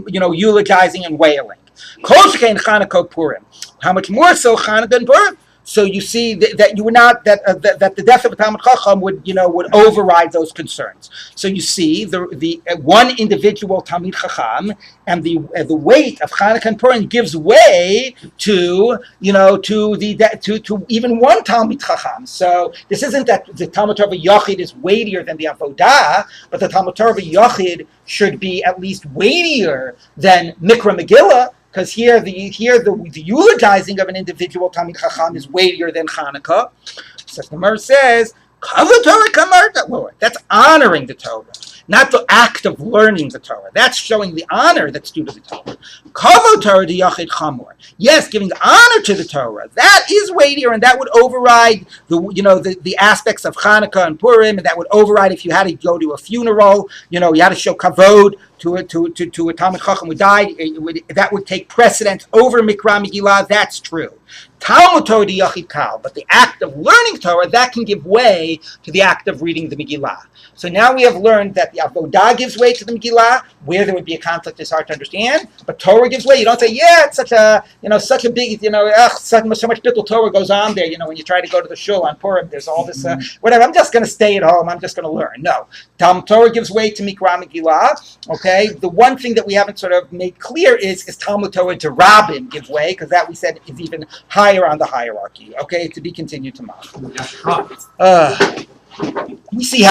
eulogizing and wailing. Kol shekein Chanukah Purim. How much more so Chanukah and Purim? So you see that you would not that the death of a Talmid Chacham would override those concerns. So you see the one individual Talmid Chacham and the weight of Chanukah and Purim gives way to even one Talmid Chacham. So this isn't that the Talmud Torah Yachid is weightier than the Avodah, but the Talmud Torah Yachid should be at least weightier than Mikra Megillah. Because here the eulogizing of an individual Talmid Chacham is weightier than Chanukah. So the Gemara says, Kavod Torah kamarta. That's honoring the Torah, not the act of learning the Torah. That's showing the honor that's due to the Torah. Kavod Torah de Yachid Chamor. Yes, giving honor to the Torah, that is weightier, and that would override the aspects of Chanukah and Purim, and that would override if you had to go to a funeral. You had to show kavod to a Talmid Chacham who died. That would take precedence over Mikra Megilah. That's true. Talmud Torah de Yachid Kal, but the act of learning Torah, that can give way to the act of reading the Megillah. So now we have learned that the Avodah gives way to the Megillah. Where there would be a conflict is hard to understand, but Torah gives way. You don't say, it's such a big, so much little Torah goes on there. When you try to go to the shul on Purim, there's all this, whatever. I'm just going to stay at home. I'm just going to learn. No, Talmud Torah gives way to Mikra Megillah. Okay, the one thing that we haven't sort of made clear is Talmud Torah to Rabbim give way, because that we said is even higher on the hierarchy. Okay, to be continued tomorrow. We see how